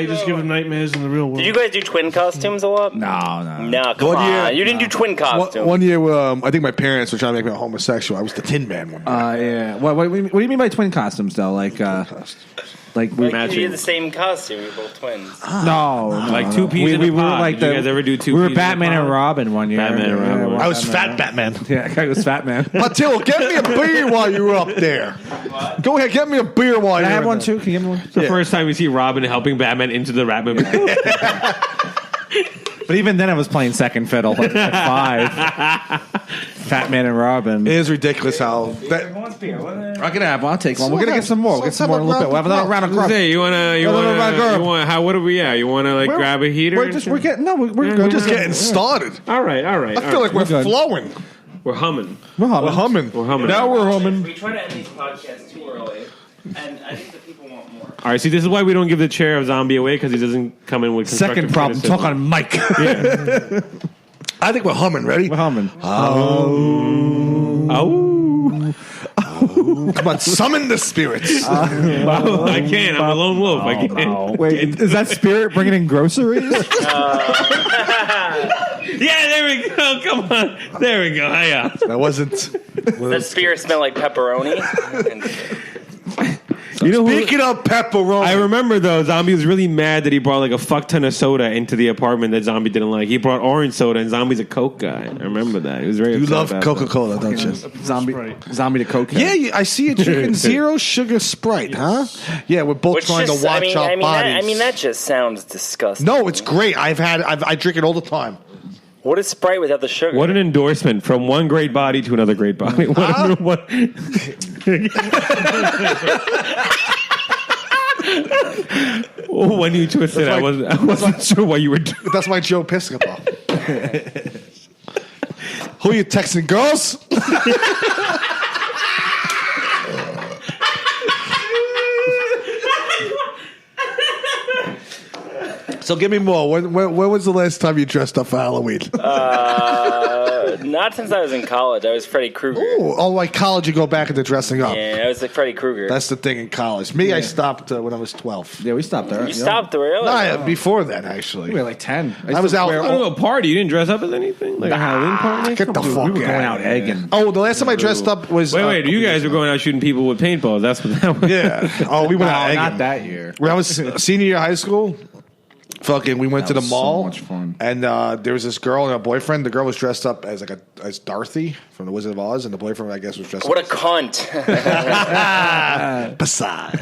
just give him nightmares in the real world. Did you guys do twin costumes a lot? No, come on. You didn't do twin costumes. One year, I think my parents were trying to make me a homosexual. I was the Tin Man one year. Yeah. What do you mean by twin costumes, though? Like we you did the same costume. You're both twins. No, like two peas in a pod. Did you guys ever do two? We were Batman and Robin one year. Batman and Robin. I was Fat Batman. Yeah, I was Fat Man. Pontillo, get me a beer while you were up there. What? Go ahead, get me a beer while Can you're I have one there. too? Can you give me one? It's the first time you see Robin helping Batman into the rat movie. But even then, I was playing second fiddle at 5. Fat Man and Robin. It is ridiculous how that. I can have one. I'll take one. We're gonna get some more. We'll get some more in a little bit. We'll have another round of Hey, you want what are we at? You want to like grab a heater? We're good. No, we're good. We're just getting started. All right. I feel like we're flowing. We're humming. We're humming. Now we're humming. We try to end these podcasts too early, and I think the people want more. All right. See, this is why we don't give the chair of Zombie away because he doesn't come in with constructive Second problem. criticism. Talk on mic. I think we're humming. Ready? We're humming. Oh. Come on, summon the spirits. I can't. I'm a lone wolf. I can't. Wait, is that spirit bringing in groceries? Yeah, there we go. Come on. There we go. Hiya. That wasn't. That spirit smelled like pepperoni. You know who? Speaking of pepperoni, I remember though, Zombie was really mad that he brought like a fuck ton of soda into the apartment that Zombie didn't like. He brought orange soda and Zombie's a Coke guy. I remember that. He was very you upset love about Coca-Cola, don't you? Zombie to Coke. Yeah, I see you drinking zero sugar Sprite, huh? Yeah, we're both trying to watch our bodies. That just sounds disgusting. No, it's great. I drink it all the time. What is Sprite without the sugar? What an endorsement from one great body to another great body. What? When you twisted, I wasn't sure what you were doing. That's my Joe Piscopo. Who are you texting, girls? So give me more. When was the last time you dressed up for Halloween? Not since I was in college. I was Freddy Krueger. Like college, you go back into dressing up. Yeah, I was like Freddy Krueger. That's the thing in college. Me, I stopped when I was 12. Yeah, we stopped there. You stopped really? No, before that, actually. We were like 10. I was out. I don't know, a party. You didn't dress up as anything? Like a Halloween party? Get the fuck We were going out out egging. Oh, the last time I dressed up was... Wait, you guys were going out shooting people with paintballs. That's what that was. Yeah. Oh, we went out egging. Not that year. When I was senior year of high school, we went to the was mall. so much fun. And there was this girl and her boyfriend. The girl was dressed up as as Dorothy from The Wizard of Oz, and the boyfriend, I guess, was dressed What up a cunt. Beside.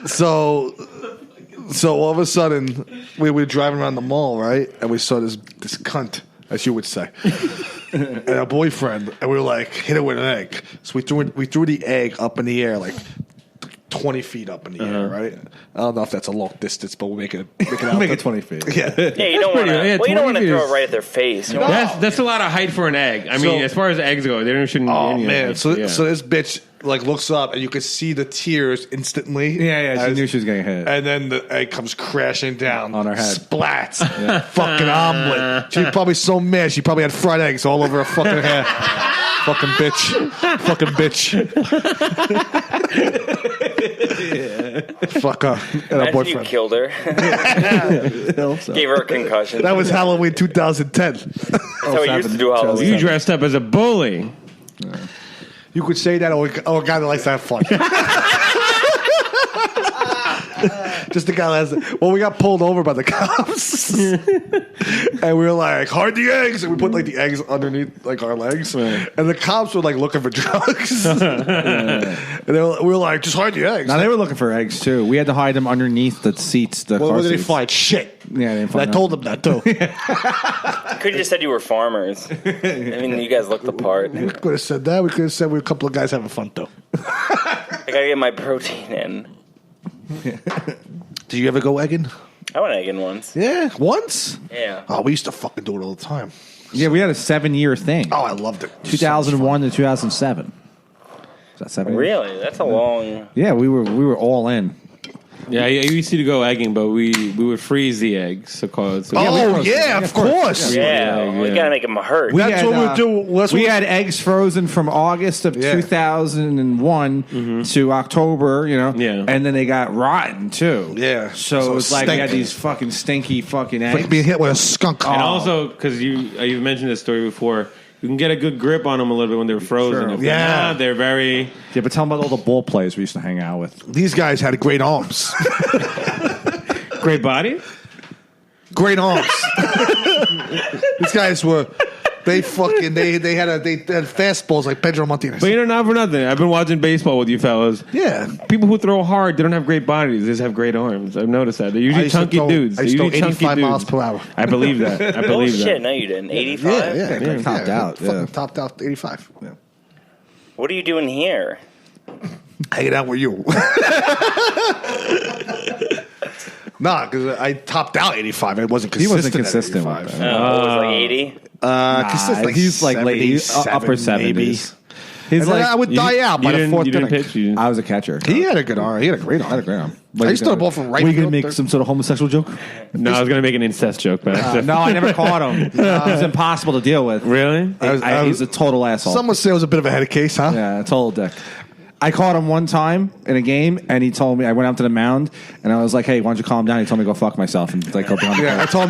So all of a sudden, we were driving around the mall, right? And we saw this cunt, as you would say, and a boyfriend, and we were like, hit it with an egg. So we threw the egg up in the air, like 20 feet up in the air, right? I don't know if that's a long distance, but we'll make it out. Make it 20 feet. Yeah. Yeah, you don't want to. Yeah, Well, you don't want to 20 throw feet it is- right at their face. You don't wanna- That's a lot of height for an egg. I mean, as far as eggs go, they shouldn't be Oh any man! height. So Yeah. this bitch like looks up, and you can see the tears instantly. Yeah, she knew she was getting hit. And then the egg comes crashing down On her head. Splats. Fucking omelet. She's probably so mad. She probably had fried eggs all over her fucking hair. Fucking bitch. Fucking bitch. Fuck her. And her Imagine you boyfriend. killed her. Gave her a concussion. That was Halloween 2010. That's how we used to do Halloween. You dressed up as a bully. You could say that, or a guy that likes to have fun. Just the guy that has. Well, we got pulled over by the cops, and we were like, "Hide the eggs," and we put like the eggs underneath like our legs, and the cops were like looking for drugs, and we were like, "Just hide the eggs." Now they were looking for eggs too. We had to hide them underneath the seats. The Well, car what did they seats. find? Shit. Yeah, they didn't And I find told them that too. Could have just said you were farmers. I mean, you guys looked the part. We could have said that. We could have said we were a couple of guys having fun too. I gotta get my protein in. Did you ever go egging? I went egging once. Yeah, once. Yeah. Oh, we used to fucking do it all the time. Yeah, we had a 7-year thing. Oh, I loved it. 2001 to 2007. Is that 7 years? Really? That's a long. Yeah, we were all in. Yeah, I used to go egging, but we would freeze the eggs. So Oh, roasted. yeah, of course. Yeah, we gotta make them hurt. That's what we do. We had eggs frozen from August of 2001 to October, Yeah. and then they got rotten too. Yeah. So it was like we had stinky. these fucking stinky fucking eggs. Like being hit with a skunk. And also, because you've mentioned this story before, you can get a good grip on them a little bit when they're frozen. Sure. If they're Yeah. not, they're very... Yeah, but tell them about all the ball players we used to hang out with. These guys had great arms. Great body? Great arms. These guys were. They had fastballs like Pedro Martinez. But not for nothing. I've been watching baseball with you fellas. Yeah. People who throw hard, they don't have great bodies. They just have great arms. I've noticed that. They're I usually used to chunky throw- dudes. I They're used to usually throw chunky 85 dudes. miles per hour. I believe that. I Oh believe shit! that. No, you didn't. 85. Yeah. Topped out, Fucking yeah. topped out 85. Yeah. What are you doing here? Hanging out with you. Nah, because I topped out 85. It wasn't He consistent. wasn't consistent at with 85. that. What was it, like 80? Consistent, he's like late, he's 77, upper 70s. maybe. He's And then like I would die out by the fourth You didn't inning. pitch? You didn't- I was a catcher. He had a good arm. He had a great arm. I used to throw the ball from right Were you field. gonna make some sort of homosexual joke? No, I was going to make an incest joke, but No, I never caught him. It was impossible to deal with. Really? He's a total asshole. Some would say it was a bit of a head case, huh? Yeah, a total dick. I caught him one time in a game, and he told me, I went out to the mound, and I was like, "Hey, why don't you calm down?" He told me to go fuck myself and like go behind the Yeah, I plate. told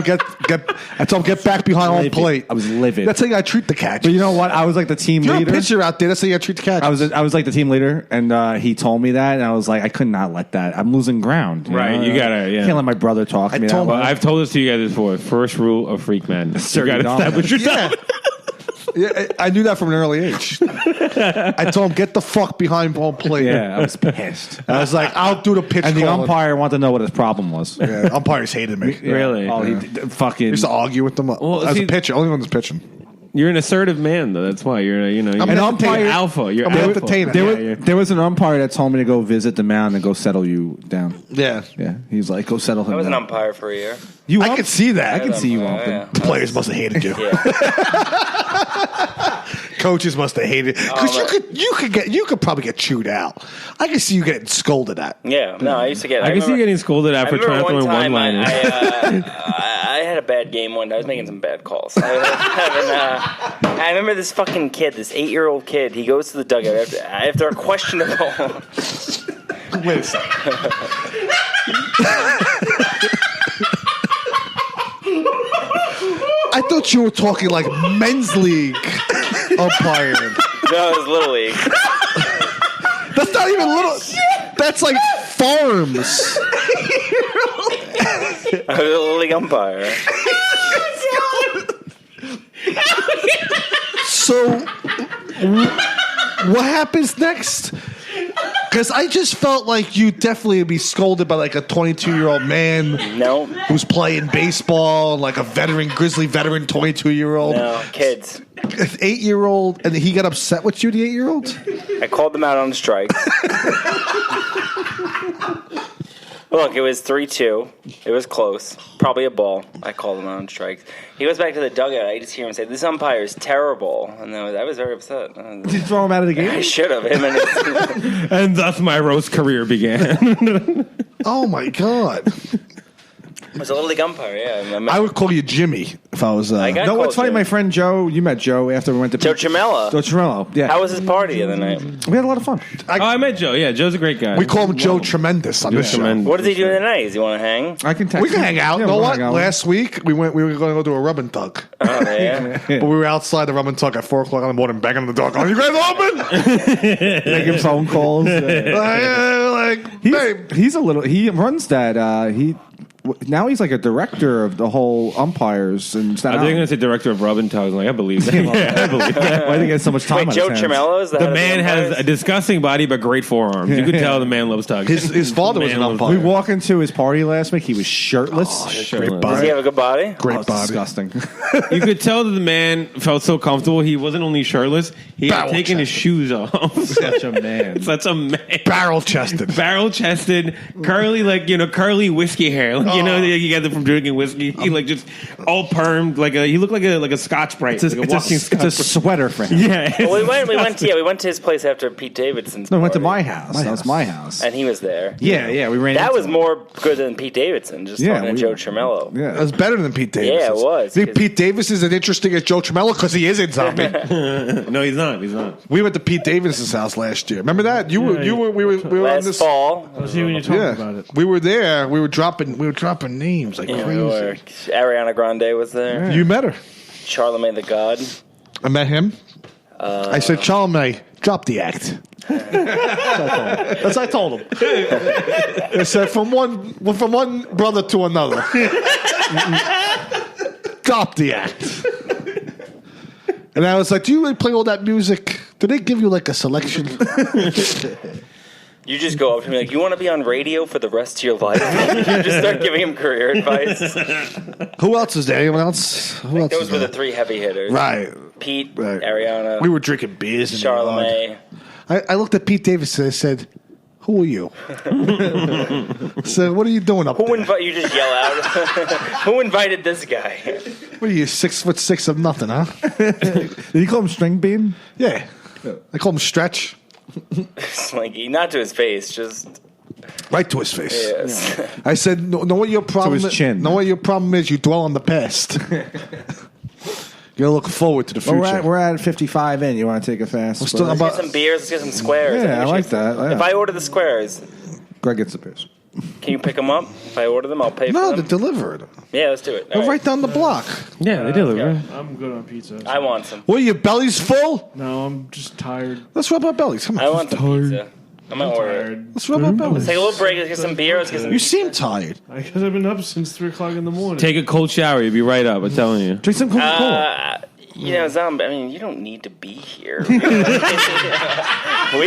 him get back behind home Livid. plate. I was livid. That's how you gotta treat the catch. But you know what? I was like the team You're leader. a pitcher out there. That's how you gotta treat the catch. I was like the team leader, and he told me that, and I was like, I could not let that. I'm losing ground. Right, you gotta, yeah. Can't let my brother talk to me. told that him- way. Well, I've told this to you guys before. First rule of freak men. Sir, You got to you don't. establish your Yeah. Yeah, I knew that from an early age. I told him, get the fuck behind home plate. Yeah, I was pissed. And I was like, I'll do the pitch And the calling. umpire wanted to know what his problem was. Yeah, umpires hated me. Yeah. Really? Oh, he fucking. I used to argue with them. Well, as see- a pitcher, only one that's pitching. You're an assertive man, though. That's why you're, you're I'm an you're umpire- alpha. You're I'm an alpha. entertainer. There was an umpire that told me to go visit the mound and go settle you down. Yeah. Yeah, he's like, go settle him I was an down. umpire for a year. You I ump? could see that. I can see you Yeah. umping. The players must have hated you. Yeah. Coaches must have hated because Oh, you could probably get chewed out. I can see you getting scolded at. Yeah. No, I used to get. I can see you getting scolded at for trying to throw one time one-liners. I had a bad game one day. I was making some bad calls. I remember this fucking kid, this 8-year-old kid. He goes to the dugout after a questionable. Wait a second. I thought you were talking like men's league umpiring. No, it was Little League. That's not even little. That's like farms. I was a Little League umpire. So, what happens next? Because I just felt like you definitely would be scolded by like a 22-year-old man. No. Who's playing baseball, like a grizzly veteran 22-year-old. No, kids. 8-year-old, and he got upset with you, the 8-year-old? I called them out on strikes. Look, it was 3-2. It was close. Probably a ball. I called him out on strikes. He goes back to the dugout. I just hear him say, "This umpire is terrible." And I was very upset. Did you throw him out of the game? I should have. Him and his And thus my roast career began. Oh, my God. I was a Little League umpire, yeah. I would call you Jimmy if I was... I got No, what's called funny, Joe. my friend Joe, you met Joe after we went to... Joe Chimella. Joe Chimella, yeah. How was his party the other night? We had a lot of fun. I met Joe. Yeah, Joe's a great guy. we call him Joe Tremendous on this show. Tremendous. What does he do tonight? Does he want to hang? I can text We can him. hang out. Yeah, You know we'll what? hang out. Last week, we were going to go do a rub and tuck. Oh, yeah. But we were outside the rub and tuck at 4 o'clock in the morning, banging on the door. Are you guys open? Making phone calls. Babe. He runs that. Now he's like a director of the whole umpires and I stuff. think they're going to say director of Rub and Tug. I was like, I believe that. Yeah, I believe that. Why did he get so much time? Wait, on Joe his hands? Chimella is the head The of man has umpires? a disgusting body but great forearms. You could tell the man loves tugging. His father was an Man loves umpire. We walk into his party last week. He was shirtless. Shirtless. Great Does body. he have a good body? Great body. Disgusting. You could tell that the man felt so comfortable. He wasn't only shirtless, he had Barrel taken his shoes off. Such a man. Such a man. Barrel chested. Barrel chested, curly, curly whiskey hair. You get it from drinking whiskey. He just all permed, he looked like a Scotch Brite. It's a sweater for him. Yeah. Well, we went to his place after Pete Davidson's No, we went to party, my house. That was my house. and he was there. Yeah, we ran. That into was him. more good than Pete Davidson, just Yeah, talking to Joe Tremello. Yeah, It was better than Pete Davis. Yeah, it was. Think Pete Davis is as interesting as Joe Tremella because he isn't zombie. No, he's not. He's not. We went to Pete Davis's house last year. Remember that? We were on Last this fall, I'll see when you talk Yeah, about it. we were there. We were dropping names like crazy. Ariana Grande was there. You met her. Charlemagne the God. I met him. I said, Charlemagne, drop the act. That's what I told him. I said, from one brother to another. Drop the act. And I was like, do you really play all that music? Do they give you like a selection? You just go up to me like, you want to be on radio for the rest of your life? You just start giving him career advice. Who else is there? Anyone else? Who else Those is were the there? three heavy hitters. Right. Pete, Right. Ariana, We were drinking beers. In the yard. Charlemagne. I looked at Pete Davis and I said, who are you? I said, what are you doing up Who there? invite you? Just yell out. Who invited this guy? What are you, 6'6" of nothing, huh? Did you call him String Bean? Yeah. I call him Stretch. Slinky, not to his face, just Right to his face. yes. I said, know what your problem his is? chin. Know what your problem is? You dwell on the past. You gotta look forward to the Well, future. we're at 55 in. You want to take a fast? still break? Let's get some beers. Let's get some squares. Yeah, I think we like should- that. Yeah. If I order the squares, Greg gets the beers. can you pick them up? If I order them, I'll pay No, for they're them. delivered. Yeah, let's do it. They're All right down the block. Yeah, they deliver. I'm good on pizza. I want some. What, your belly's full? No, I'm just tired. Let's rub our bellies. Come on. I want some pizza. I'm gonna order it. Tired. Let's rub our bellies. Take a little break. Let's get some beer. Let's get some. You seem tired. Because I've been up since 3 o'clock in the morning. Take a cold shower. You'll be right up. I'm telling you. Drink some Coca-Cola. Zombie. I mean, you don't need to be here. We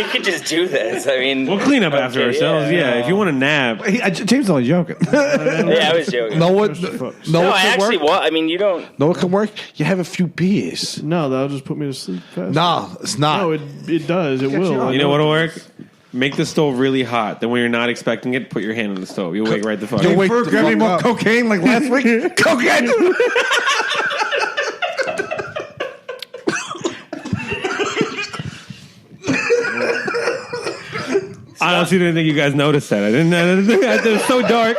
could just do this. I mean, We'll clean up after ourselves. Yeah, if you want to nap. James is only joking. Yeah, I was joking. Know what? Just fucks. Know No, what I can actually work? what? I mean, you don't. Know what can work? You have a few beers. No, that'll just put me to sleep fast. No, it's not. No, it does. It will. You know what'll work? Make the stove really hot. Then when you're not expecting it, put your hand on the stove. You'll wake right the fuck You'll up. wake For the grabbing fuck more up. cocaine like last week. Cocaine. I honestly didn't think you guys noticed that. I didn't. It was so dark.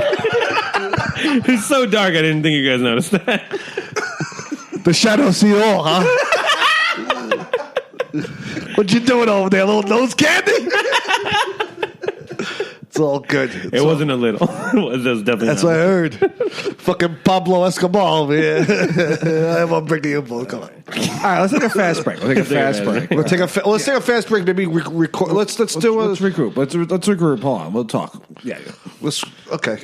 It's so dark. I didn't think you guys noticed that. The shadows see all, huh? What you doing over there, little nose candy? It's all good. It wasn't a little. It was definitely. That's what I heard. Fucking Pablo Escobar over here. I won't bring the info. Come on. All right, let's take a fast break. Let's take a fast break. Maybe record. Let's regroup. Let's regroup. Hold on. We'll talk. Yeah. Okay.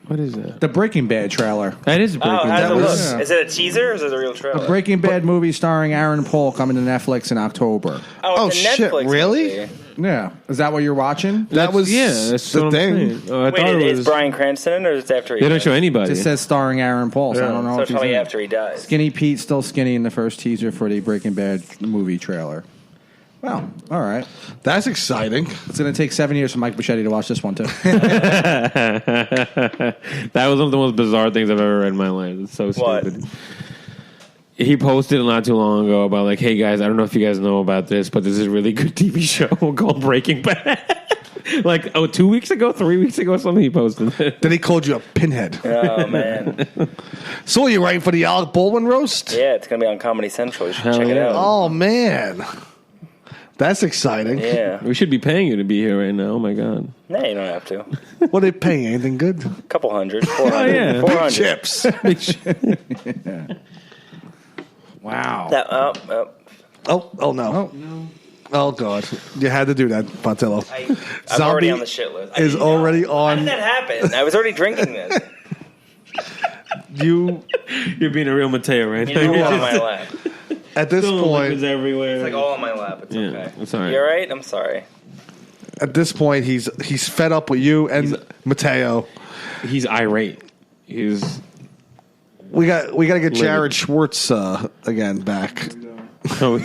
What is that? The Breaking Bad trailer. That is Breaking Bad. Is it a teaser or is it a real trailer? A Breaking Bad movie starring Aaron Paul coming to Netflix in October. Oh, it's a shit! Netflix Really? movie. Yeah. Is that what you're watching? That was that's the what I'm thing. saying. Oh, I Wait, thought it is was. Bryan Cranston in it, or is it after he They don't dies? show anybody. It says starring Aaron Paul, so I don't know So if he's probably in it. after he dies. Skinny Pete still skinny in the first teaser for the Breaking Bad movie trailer. Well, all right. That's exciting. It's going to take 7 years for Mike Bichetti to watch this one, too. That was one of the most bizarre things I've ever read in my life. It's so stupid. He posted not too long ago about like, hey guys, I don't know if you guys know about this, but there's a really good TV show called Breaking Bad. Like 2 weeks ago, 3 weeks ago, something he posted. Then he called you a pinhead. Oh, man. So you're writing for the Alec Baldwin roast? Yeah, it's going to be on Comedy Central. You should check it out. Oh man, that's exciting. Yeah. We should be paying you to be here right now. Oh my god. No, you don't have to. What are they paying? Anything good? A couple hundred. 400. yeah. 400. Chips. Wow. Oh no. Oh god, you had to do that, Pontillo. I'm already on the shit list. Is already How did on. that happen? I was already drinking this. You're being a real Mateo right You now. know, all on my lap. At this Liquids point, everywhere. It's like all on my lap. It's Yeah, okay. it's all right. You all right? I'm sorry. he's fed up with you and Mateo. He's irate. He's We got to get Jared Schwartz again back. oh,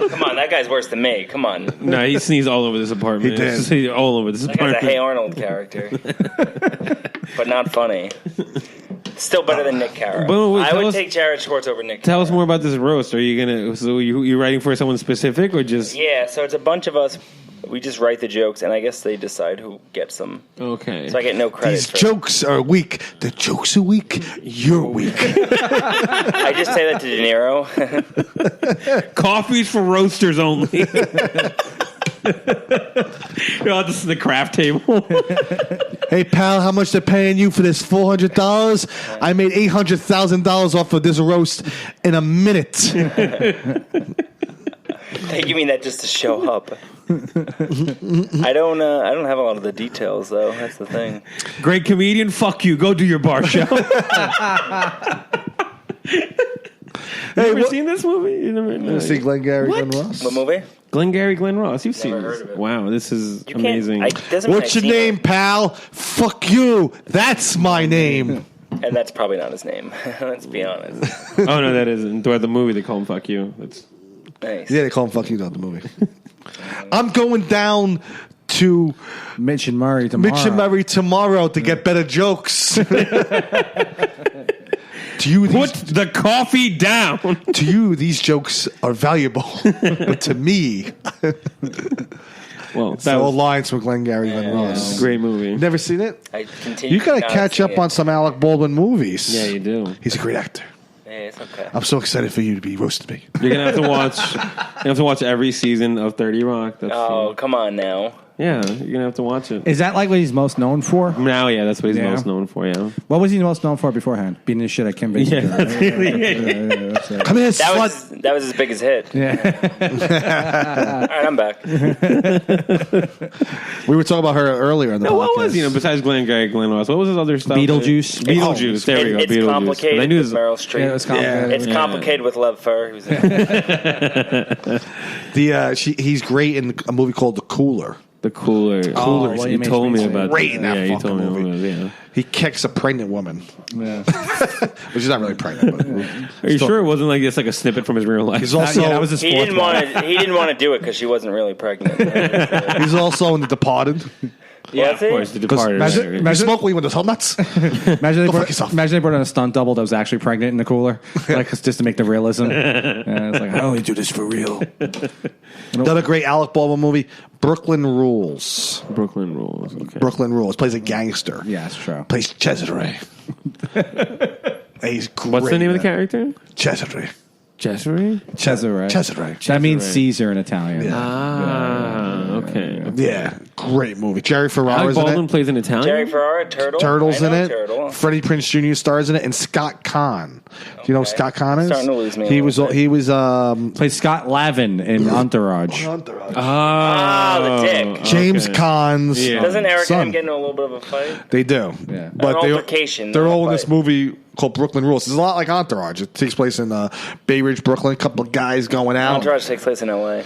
Come on, that guy's worse than me. Come on. no, he sneezed all over this apartment. He did. He's all over this That guy's apartment. a Hey Arnold character. But not funny. Still better than Nick Cara. But wait, I tell would us- take Jared Schwartz over Nick Tell Cara. us more about this roast. Are you gonna? So you writing for someone specific or just? Yeah, so it's a bunch of us. We just write the jokes, and I guess they decide who gets them. Okay. So I get no credit These for jokes are weak. The jokes are weak. You're weak. I just say that to De Niro. Coffees for roasters only. Oh, this is the craft table. Hey pal, how much they're paying you for this $400? I made $800,000 off of this roast in a minute. They give me that just to show up. I don't have a lot of the details though. That's the thing. Great comedian. Fuck you. Go do your bar show. You ever seen this movie? You never See Glengarry Glen Ross? What movie? Glengarry Glen Ross. You've seen Never this. heard of it. Wow, this is You amazing. doesn't mean What's I've your seen name, it. pal? Fuck you. That's my name. And that's probably not his name. Let's be honest. Oh no, that isn't. Throughout the movie, they call him "fuck you." That's Nice. Yeah, they call him Fuck You, not the movie. I'm going down to Mitch and Murray tomorrow. Mitch and Murray tomorrow to get better jokes. To you, put the coffee down. to you, these jokes are valuable, but to me, Well, it's that all was lines from Glengarry Glen a Ross. great movie. Never seen it? I continue. You gotta not catch seeing up it. on some Alec Baldwin movies. Yeah, you do. He's a great actor. Yeah, it's okay. I'm so excited for you to be roasted me. You're gonna have to watch. You have to watch every season of 30 Rock. That's Oh, come on now. yeah. You're gonna have to watch it. Is that like what he's most known for? Now, yeah, that's what he's Yeah. most known for. Yeah. What was he most known for beforehand? Beating the shit at Kim Basinger. Yeah, that's really it. That's it. Come here, That slut. was his biggest hit. Yeah. All right, I'm back. We were talking about her earlier in the No, podcast. what was Glenn Ross? What was his other stuff? Beetlejuice. Beetlejuice. There we go. It's Beetlejuice. complicated I knew with Meryl Streep. Yeah, it was complicated. It's complicated with Lev Fur. Who's in it. He's great in a movie called The Cooler. The Cooler. Cooler. You William H. told me Macy. about Great that. in that Yeah, you fucking told me movie. about it. Yeah. He kicks a pregnant woman, Yeah. which is not really pregnant. But Are you sure it wasn't like just like a snippet from his real life? he's also Yeah, that was his He fourth didn't one. want to. He didn't want to do it because she wasn't really pregnant. he's also in The Departed. Yeah, of course. The Departed. You smoke weed with those nuts. Imagine Go fuck yourself. they brought in a stunt double that was actually pregnant in the cooler, like just to make the realism. It's like I only do this for real. Another great Alec Baldwin movie, Brooklyn Rules. Brooklyn Rules. Okay. Brooklyn Rules. Plays a gangster. Yeah, that's true. Plays Cesare. He's great. What's the name of the character? Cesare. Cesare? Cesare. Cesare. That means Caesar in Italian. Okay. Yeah, great movie. Jerry Ferrara's Alec Baldwin in it. plays an Italian? Jerry Ferrara, Turtle. Turtle's I in know it. Turtle. Freddie Prinze Jr. stars in it, and Scott Conn. Do you know who Scott Conn is? Starting to lose me a He little was. bit. He was. Plays Scott Lavin in Entourage. the dick. James Caan's Doesn't Eric and son. him get into a little bit of a fight? They do. Yeah. But An altercation, they're not a all in this fight. movie called Brooklyn Rules. It's a lot like Entourage. It takes place in Bay Ridge, Brooklyn. A couple of guys going out. Entourage takes place in L.A.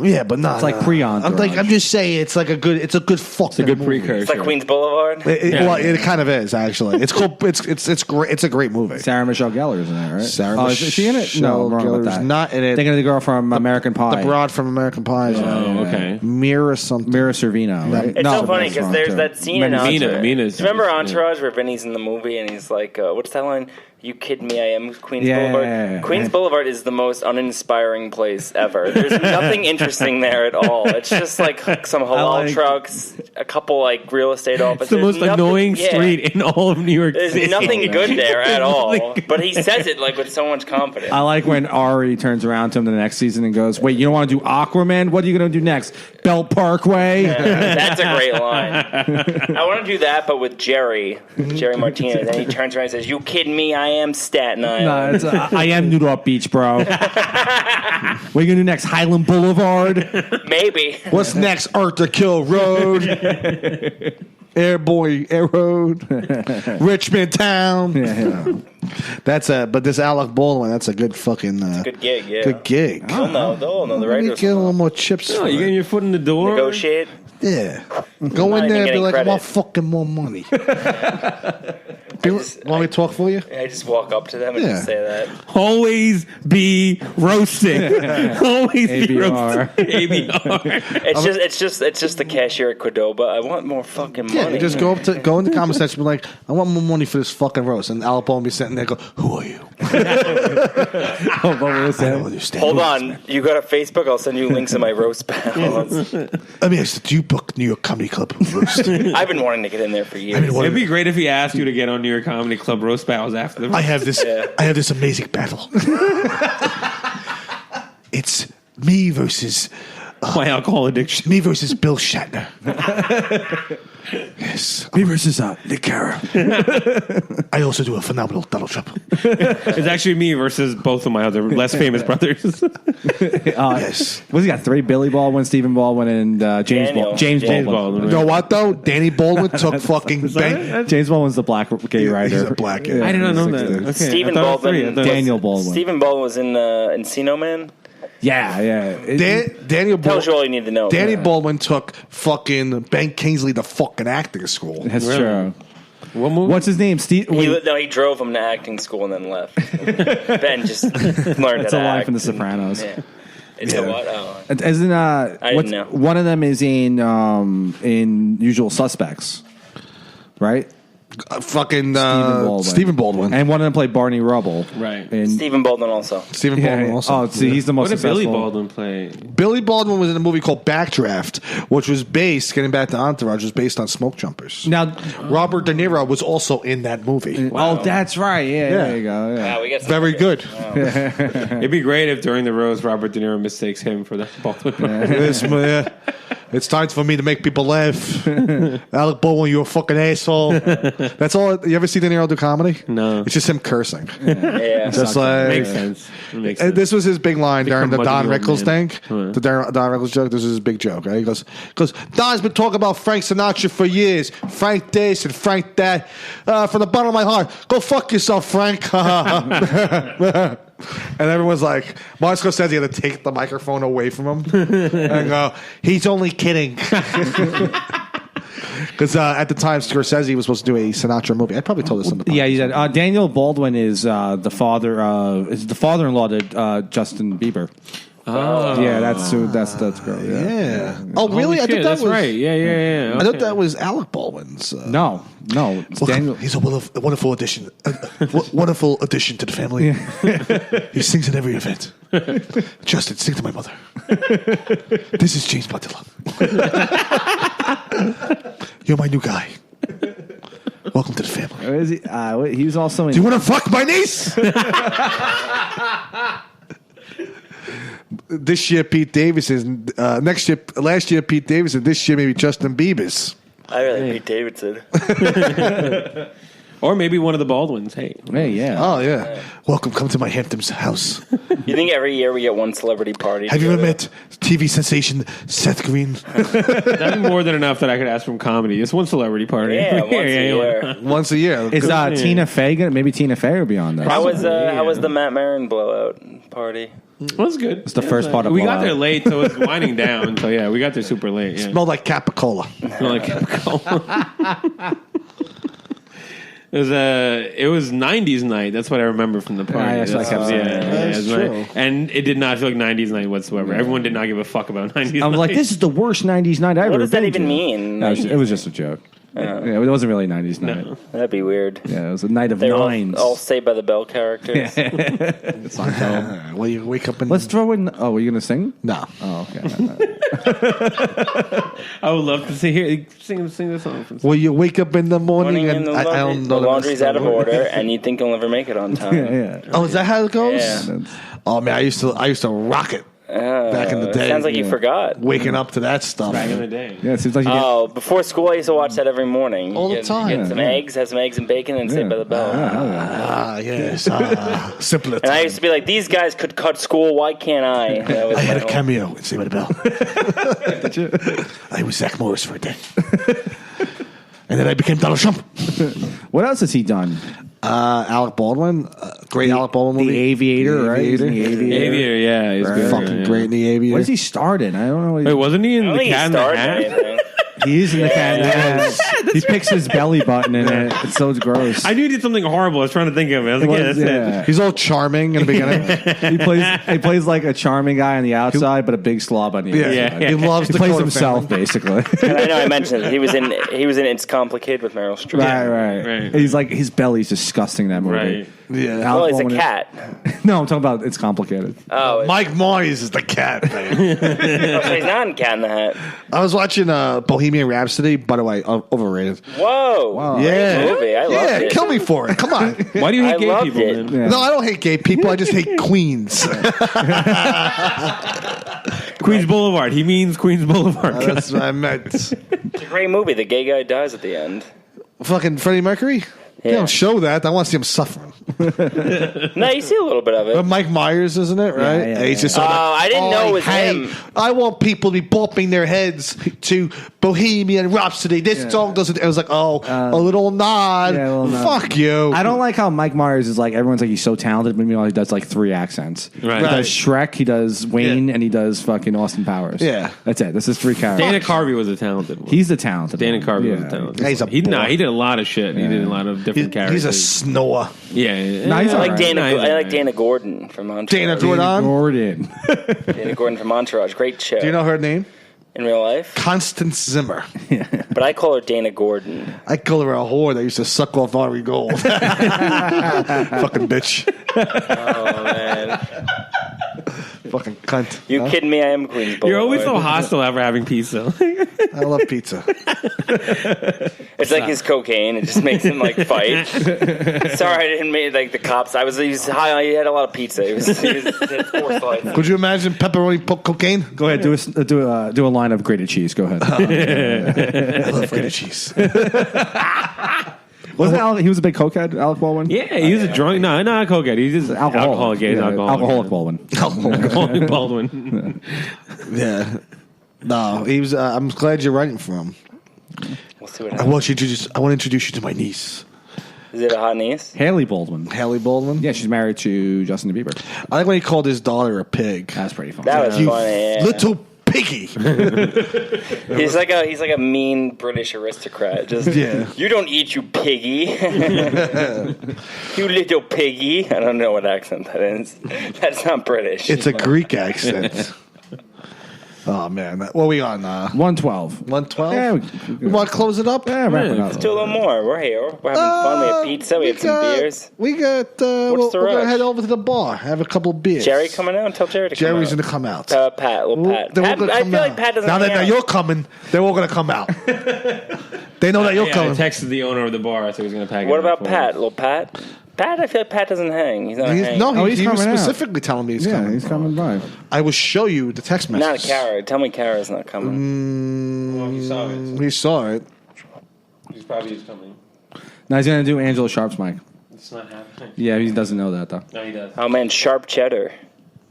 Yeah, but not. It's like pre-Entourage. I'm just saying, it's like a good. It's a good fucking. It's a good movie. precursor. It's like Queens Boulevard. Well, it kind of is actually. It's cool. It's great. It's a great movie. Sarah Michelle Gellar's in it, right? Sarah Is she in it? No, I'm wrong about Gellar's that. not in it. Thinking of the girl from American Pie. The broad from American Pie. Oh, okay. Mira something. Mira Sorvino, right? It's so funny because there's that scene in Entourage. Mina's- Do you remember Entourage where Vinny's in the movie and he's like, what's that line? You kidding me? I am Queens Boulevard. Yeah. Queens Boulevard is the most uninspiring place ever. There's nothing interesting there at all. It's just like some halal trucks, a couple like real estate offices. It's the most Nothing- annoying yeah. street in all of New York There's City. nothing good there at all. But he says it like with so much confidence. I like when Ari turns around to him the next season and goes, "Wait, you don't want to do Aquaman? What are you going to do next? Belt Parkway?" That's a great line. I want to do that, but with Jerry Martinez. And he turns around and says, "You kidding me? I am Staten Island." No, it's, I am New York Beach, bro. What are you going to do next? Highland Boulevard? Maybe. What's next? Arthur Kill Road. Air Road. Richmond Town. Yeah. But this Alec Baldwin, that's a good fucking Good gig, yeah. good gig. They'll know the Let me writers. get a little more chips. Oh, for you it. getting your foot in the door? Negotiate. Yeah. Go Not in even there and be getting like, I want credit. fucking more money. Want me to talk for you? I just walk up to them and just say that. Always be roasting. Always be ABR. roasting. ABR. It's just the cashier at Cordoba. I want more fucking Yeah, money. you just go in the comment section and be like, I want more money for this fucking roast. And Alec Baldwin be sitting there and go, who are you? I don't understand. Hold on, you got a Facebook? I'll send you links of my roast battles. I mean, do you book New York Comedy Club roast? I've been wanting to get in there for years. It'd be great if he asked you to get on New York Comedy Club roast battles after the I have this amazing battle. It's me versus my alcohol addiction. me versus Bill Shatner. Yes. Me versus Nick Cara. I also do a phenomenal Donald Trump. It's actually me versus both of my other less famous brothers. Yes. What's he got? 3? Billy Baldwin, Stephen Baldwin, and James Daniel. Baldwin. James James Baldwin. Baldwin. You know what though? Danny Baldwin took fucking bank. James Baldwin's the black gay writer. He's a black guy. I did not know that. Yeah. Okay, Stephen I thought it was Baldwin. three. I thought it was- Daniel Baldwin. Stephen Baldwin was in Encino Man. Yeah. Daniel Tells you Baldwin. all you need to know. Danny Baldwin took fucking Ben Kingsley to fucking acting school. That's Really? true. What movie? What's his name? Steve. He drove him to acting school and then left. Ben just learned It's how a to line act. from The Sopranos. Yeah. It's a what? Oh. Isn't didn't know. one of them is in Usual Suspects, right? Fucking Baldwin. Stephen Baldwin. And one of them played Barney Rubble, Right. And Stephen Baldwin also. Stephen Baldwin also. Oh, see, he's the most What did successful. Billy Baldwin play? Billy Baldwin was in a movie called Backdraft, which was based, getting back to Entourage, was based on Smoke Jumpers. Now, Robert De Niro was also in that movie. oh, that's right. Yeah, there you go. Yeah. Wow, we got some Very good. It'd be great if during the roast Robert De Niro mistakes him for the Baldwin. It's time for me to make people laugh. Alec Baldwin, you're a fucking asshole. That's all. You ever see De Niro do comedy? No. It's just him cursing. Yeah. Just like Makes sense. It makes sense. This was his big line during the Become Don muddy old Rickles man. thing. The Don Rickles joke. This is his big joke. Right? He goes, Don's been talking about Frank Sinatra for years. Frank this and Frank that. From the bottom of my heart, go fuck yourself, Frank. And everyone's like, Martin Scorsese had to take the microphone away from him and go, he's only kidding. Because at the time, Scorsese was supposed to do a Sinatra movie. I probably told this on the podcast. Yeah, he said Daniel Baldwin is the father. Is the father-in-law to Justin Bieber. Oh. Yeah, that's girl. Yeah. Oh, really? Holy I shit, thought that that's was right. Yeah. I thought Okay. that was Alec Baldwin's. No, it's Daniel. He's a wonderful addition. Wonderful addition to the family. He sings at every event. Justin, sing to my mother. This is James Pontillo. You're my new guy. Welcome to the family. Where is he? He was also in. Do you want to fuck my niece? This year, Pete Davidson. Last year, Pete Davidson. This year, maybe Justin Bieber's. I really Pete Davidson. Or maybe one of the Baldwins. Hey. Hey, yeah. Oh, yeah. Welcome, come to my Hamptons house. You think every year we get one celebrity party? Have you ever together? met TV sensation Seth Green? That'd be more than enough that I could ask from comedy. It's one celebrity party. Yeah, once a year. Once a year. Is Tina Fey gonna? Maybe Tina Fey will be on there. How was the Matt Maron blowout party? It was good. It's the first part of We got Blowout. there late, so it's winding down. So yeah, we got there super late. Yeah. Smelled like Capicola. Smelled like Capicola. It was 90s night. That's what I remember from the party. Yeah, that's what I kept saying. That's it was true. and it did not feel like 90s night whatsoever. Everyone did not give a fuck about 90s I'm night. like, this is the worst 90s night I've What ever does that been even to. mean? No, it was just a joke. Yeah, it wasn't really 90s night. That'd be weird. Yeah, it was a night of They were nines. all Saved by the Bell characters. Well, you wake up and Let's throw in. Oh, were you going to sing? no. Oh, okay. I would love to sing the song. From Well, you wake up in the morning Morning and and the I don't laundry, know the laundry's rest out of order, and you think you'll never make it on time. yeah. Oh, is that how it goes? Yeah. Oh man, I used to rock it back in the day. Sounds like you forgot. Waking up to that stuff. back in the day. Yeah, it seems like you get. Oh, before school, I used to watch that every morning. All the You time. Get some eggs, have some eggs and bacon, and Saved by the Bell. Ah, yes. Simpler. And I used to be like, these guys could cut school. Why can't I? That was I had my a whole- cameo in Saved by the Bell. I was Zach Morris for a day. And then I became Donald Trump. What else has he done? Alec Baldwin. Great Alec Baldwin movie. The Aviator, right? He's in The Aviator. Aviator, yeah, he's good. Fucking yeah. great in The Aviator. What does he start in? I don't know. Wait, wasn't he in I don't the think he Cat in the starred in Hat? anything. He's in the cat. Yeah. He picks his belly button in it. It's so gross. I knew he did something horrible. I was trying to think of it. I was like, yeah, that's it. He's all charming in the beginning. He plays like a charming guy on the outside, but a big slob on the Yeah. inside. He loves He the plays Dakota himself family. basically. And I know I mentioned it. He was in It's Complicated with Meryl Streep. Right. He's like his belly's disgusting. That movie. Right. Yeah. Well, Alec he's a Baldwin- cat. No, I'm talking about It's Complicated. Oh, Mike Myers is the cat. Man. so he's not in Cat in the Hat. I was watching Bohemian Rhapsody. By the way, overrated. Whoa. Yeah. Great movie. I loved Yeah, it. kill me for it. Come on. Why do you hate I gay loved people, it. man? Yeah. No, I don't hate gay people. I just hate queens. Queens Boulevard. He means Queens Boulevard. That's what I meant. It's a great movie. The gay guy dies at the end. Fucking Freddie Mercury? They Yeah. don't show that. I want to see him suffering. No, you see a little bit of But it. Mike Myers, isn't it? Right? Yeah. He's just Oh, I didn't know it was him. I want people to be bopping their heads to Bohemian Rhapsody. This song doesn't. I was like, a little nod. yeah, a little nod. Fuck you. I don't like how Mike Myers is like everyone's like he's so talented, but meanwhile he does like 3 accents. Right. He Right. does Shrek, he does Wayne, and he does fucking Austin Powers. Yeah. That's it. This is 3 characters. Dana Carvey was a talented one. He's the talented. Dana one. Carvey was Yeah. a talented He's a one. He boy. did a lot of shit. He did a lot of different characters. He's a snore. yeah. No, he's I like alright. Dana. No, he's I like alright. Dana Gordon from Entourage. Dana Gordon. Gordon. Dana Gordon from Entourage. Great show. Do you know her name? in real life? Constance Zimmer. But I call her Dana Gordon. I call her a whore that used to suck off Ari Gold. Fucking bitch. Oh man, Fucking cunt. you Huh? kidding me? I am Queens Boulevard. You're always so hostile after having pizza. I love pizza. It's like his cocaine. It just makes him like fight. Sorry, I didn't mean like the cops. He was high. He had a lot of pizza. He had 4 slices. Could you imagine pepperoni cocaine? Go ahead, do a line of grated cheese. Go ahead. I love grated cheese. Wasn't Alec, he was a big cokehead, Alec Baldwin? Yeah, he was a drunk. No, not a cokehead. He's just alcoholic. Yeah, he's Alcoholic Baldwin. Alcoholic Baldwin. Yeah. No, he was. I'm glad you're writing for him. We'll see what I happens. want to introduce you to my niece, Is it a hot niece? Haley Baldwin. Haley Baldwin. Yeah, she's married to Justin Bieber. I like when he called his daughter a pig. That's pretty fun. That was You funny. Yeah. little pig. piggy. He's like a mean British aristocrat. Just you don't eat, you piggy. You little piggy. I don't know what accent that is. That's not British. It's a Greek accent. Oh man, what are we on? 112. 112. Yeah, we want to close it up. Yeah, wrap it up. Let's do a little more. We're here. We're having fun. We have pizza. We have some beers. We got. What's the we're gonna rush? head over to the bar. Have a couple of beers. Jerry coming out? Tell Jerry to come out. Jerry's gonna come out. Pat. Little Pat. They're all Pat gonna I come feel out. like Pat doesn't Now hang that out. you're coming, they're all gonna come out. They know that you're I coming. texted the owner of the bar. I said he was going to pack it. What up about for Pat? us. Little Pat? Pat, I feel like Pat doesn't hang. He's not hanging. No, he was coming out. specifically telling me he's coming. He's coming by. I will show you the text message. Not Kara. Tell me Kara's not coming. Well, he saw it. He saw it. He's probably coming. Now he's going to do Angela Sharp's mic. It's not happening. Yeah, he doesn't know that, though. No, he does. Oh, man, sharp cheddar.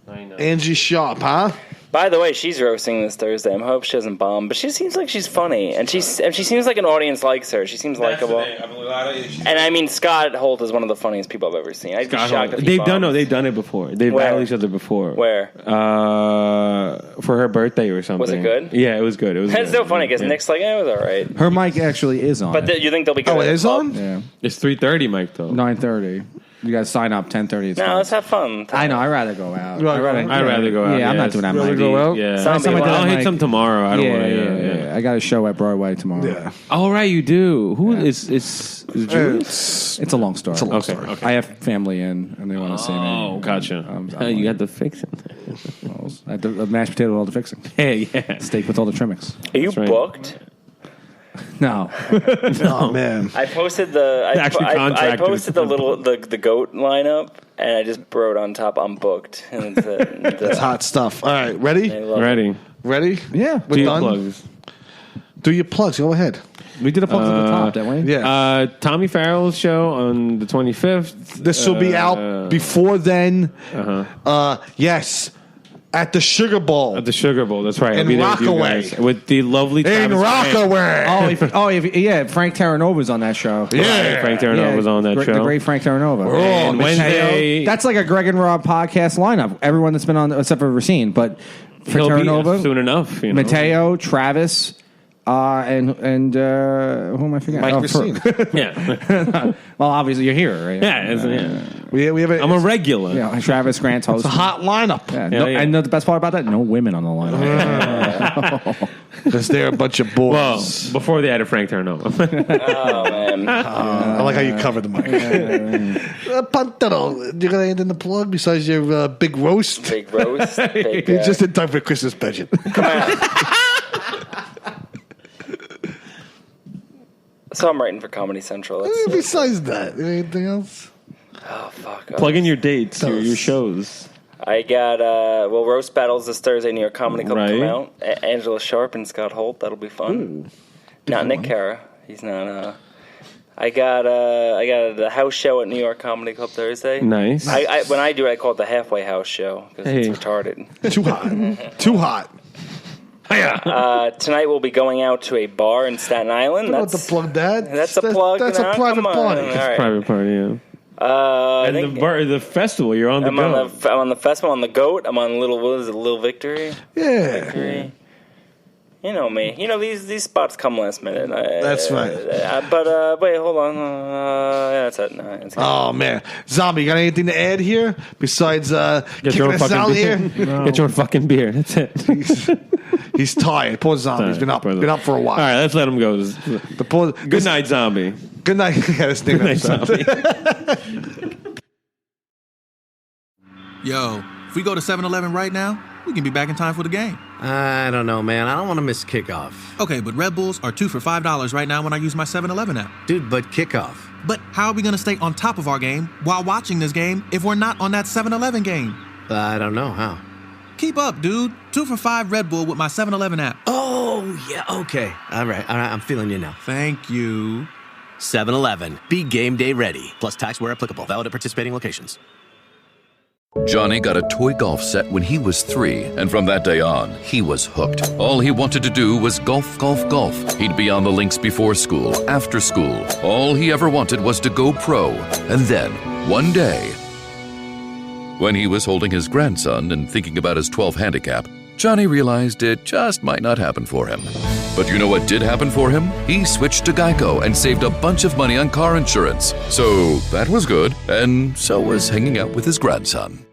I know. Angie Sharp, huh? By the way, she's roasting this Thursday. I hope she doesn't bomb, but she seems like she's funny, and she seems like an audience likes her. She seems likable. And I mean, Scott Holt is one of the funniest people I've ever seen. I'd be shocked if he They've bombs. done it before. They've Where? battled each other before. Where? For her birthday or something. Was it good? Yeah, it was good. It was. That's good. so funny because Yeah. Nick's like, it was all right. Her mic actually is on. But you think they'll be good? Oh, at it the is club? on? yeah, It's 3:30, Mike. Though 9:30. You got to sign up 10:30. It's No, fine. let's have fun. I know. I'd rather go out. Right, right. I'd rather go out. Yeah, I'm not yes. doing that. Rather Mike. go out? Yeah, Zombie, Somebody why- did I'll that, hit Mike. some tomorrow. I don't Yeah, want to. yeah. I got a show at Broadway tomorrow. Yeah. All right, you do. Who is Julius? It's a long story. Okay. I have family in, and they want to see me. Oh, gotcha. I'm You got the fixing. I had the mashed potato with all the fixing. Hey, yeah. Steak with all the trimmings. Are you right. booked? No. Oh man. I posted the. Actually I contracted. posted the goat lineup, and I just wrote on top, "I'm booked." And That's hot stuff. All right, ready? Ready? Ready? Yeah. We're Do your done. plugs. Do your plugs. Go ahead. We did a plug at the top, didn't we? Yeah. Tommy Farrell's show on the 25th. This will be out before then. Yes. At the Sugar Bowl. At the Sugar Bowl, that's right. In I'll be there with you Rockaway. guys. With the lovely In Travis Grant. Rockaway. Yeah, Frank Terranova's on that show. Yeah. Frank Terranova was on that show. The great Frank Terranova. And Wednesday, That's like a Greg and Rob podcast lineup. Everyone that's been on, except for Racine, but for he'll be Terranova, soon enough. You know? Mateo, Travis, and who am I forgetting? Mike Oh, Racine. Yeah. well, obviously you're here, right? Yeah. We have I'm a regular. Yeah, Travis Grant's host. It's a hot lineup. Yeah, yeah. And the best part about that, no women on the lineup. Because they're a bunch of Well, boys. before they added Frank Terranova. Oh man. I like how you cover the mic. Pontillo, you got anything to plug besides your big roast? Big roast. Big, You're just in time for Christmas pageant. So I'm writing for Comedy Central. That's, Besides that, anything else? oh fuck. Plug in your dates, your shows. I got roast battles this Thursday. New York Comedy Club Right. come out. Angela Sharp and Scott Holt. That'll be fun. Not Nick Cara. He's not. I got the house show at New York Comedy Club Thursday. Nice. When I do it, I call it the halfway house show because Hey. it's retarded. Too hot. Too hot. Tonight we'll be going out to a bar in Staten Island. You don't have to plug that. That's a plug. That's now. a private Come on. party. All right. Private party, yeah. I And think the festival, you're on the I'm go. on the festival on the Goat. I'm on Little Victory. Yeah. Victory. You know me. You know these spots come last minute. That's right. But wait, hold on. Yeah, that's it. No, it's Oh man, Zombie, you got anything to add here besides kicking us out here? Get your fucking beer. That's it. He's tired. Poor Zombie. He's been up for a while. All right, let's let him go. Good night, Zombie. Good night. Yeah, this name Good night, episode. Zombie. Yo, if we go to 7-Eleven right now, we can be back in time for the game. I don't know, man. I don't want to miss kickoff. Okay, but Red Bulls are 2 for $5 right now when I use my 7-Eleven app. Dude, but kickoff. But how are we going to stay on top of our game while watching this game if we're not on that 7-Eleven game? I don't know how. Keep up, dude. 2 for $5 Red Bull with my 7-Eleven app. Oh, yeah, okay. All right, I'm feeling you now. Thank you. 7-Eleven. Be game day ready. Plus tax where applicable. Valid at participating locations. Johnny got a toy golf set when he was 3, and from that day on, he was hooked. All he wanted to do was golf, golf, golf. He'd be on the links before school, after school. All he ever wanted was to go pro. And then, one day, when he was holding his grandson and thinking about his 12 handicap, Johnny realized it just might not happen for him. But you know what did happen for him? He switched to Geico and saved a bunch of money on car insurance. So that was good, and so was hanging out with his grandson.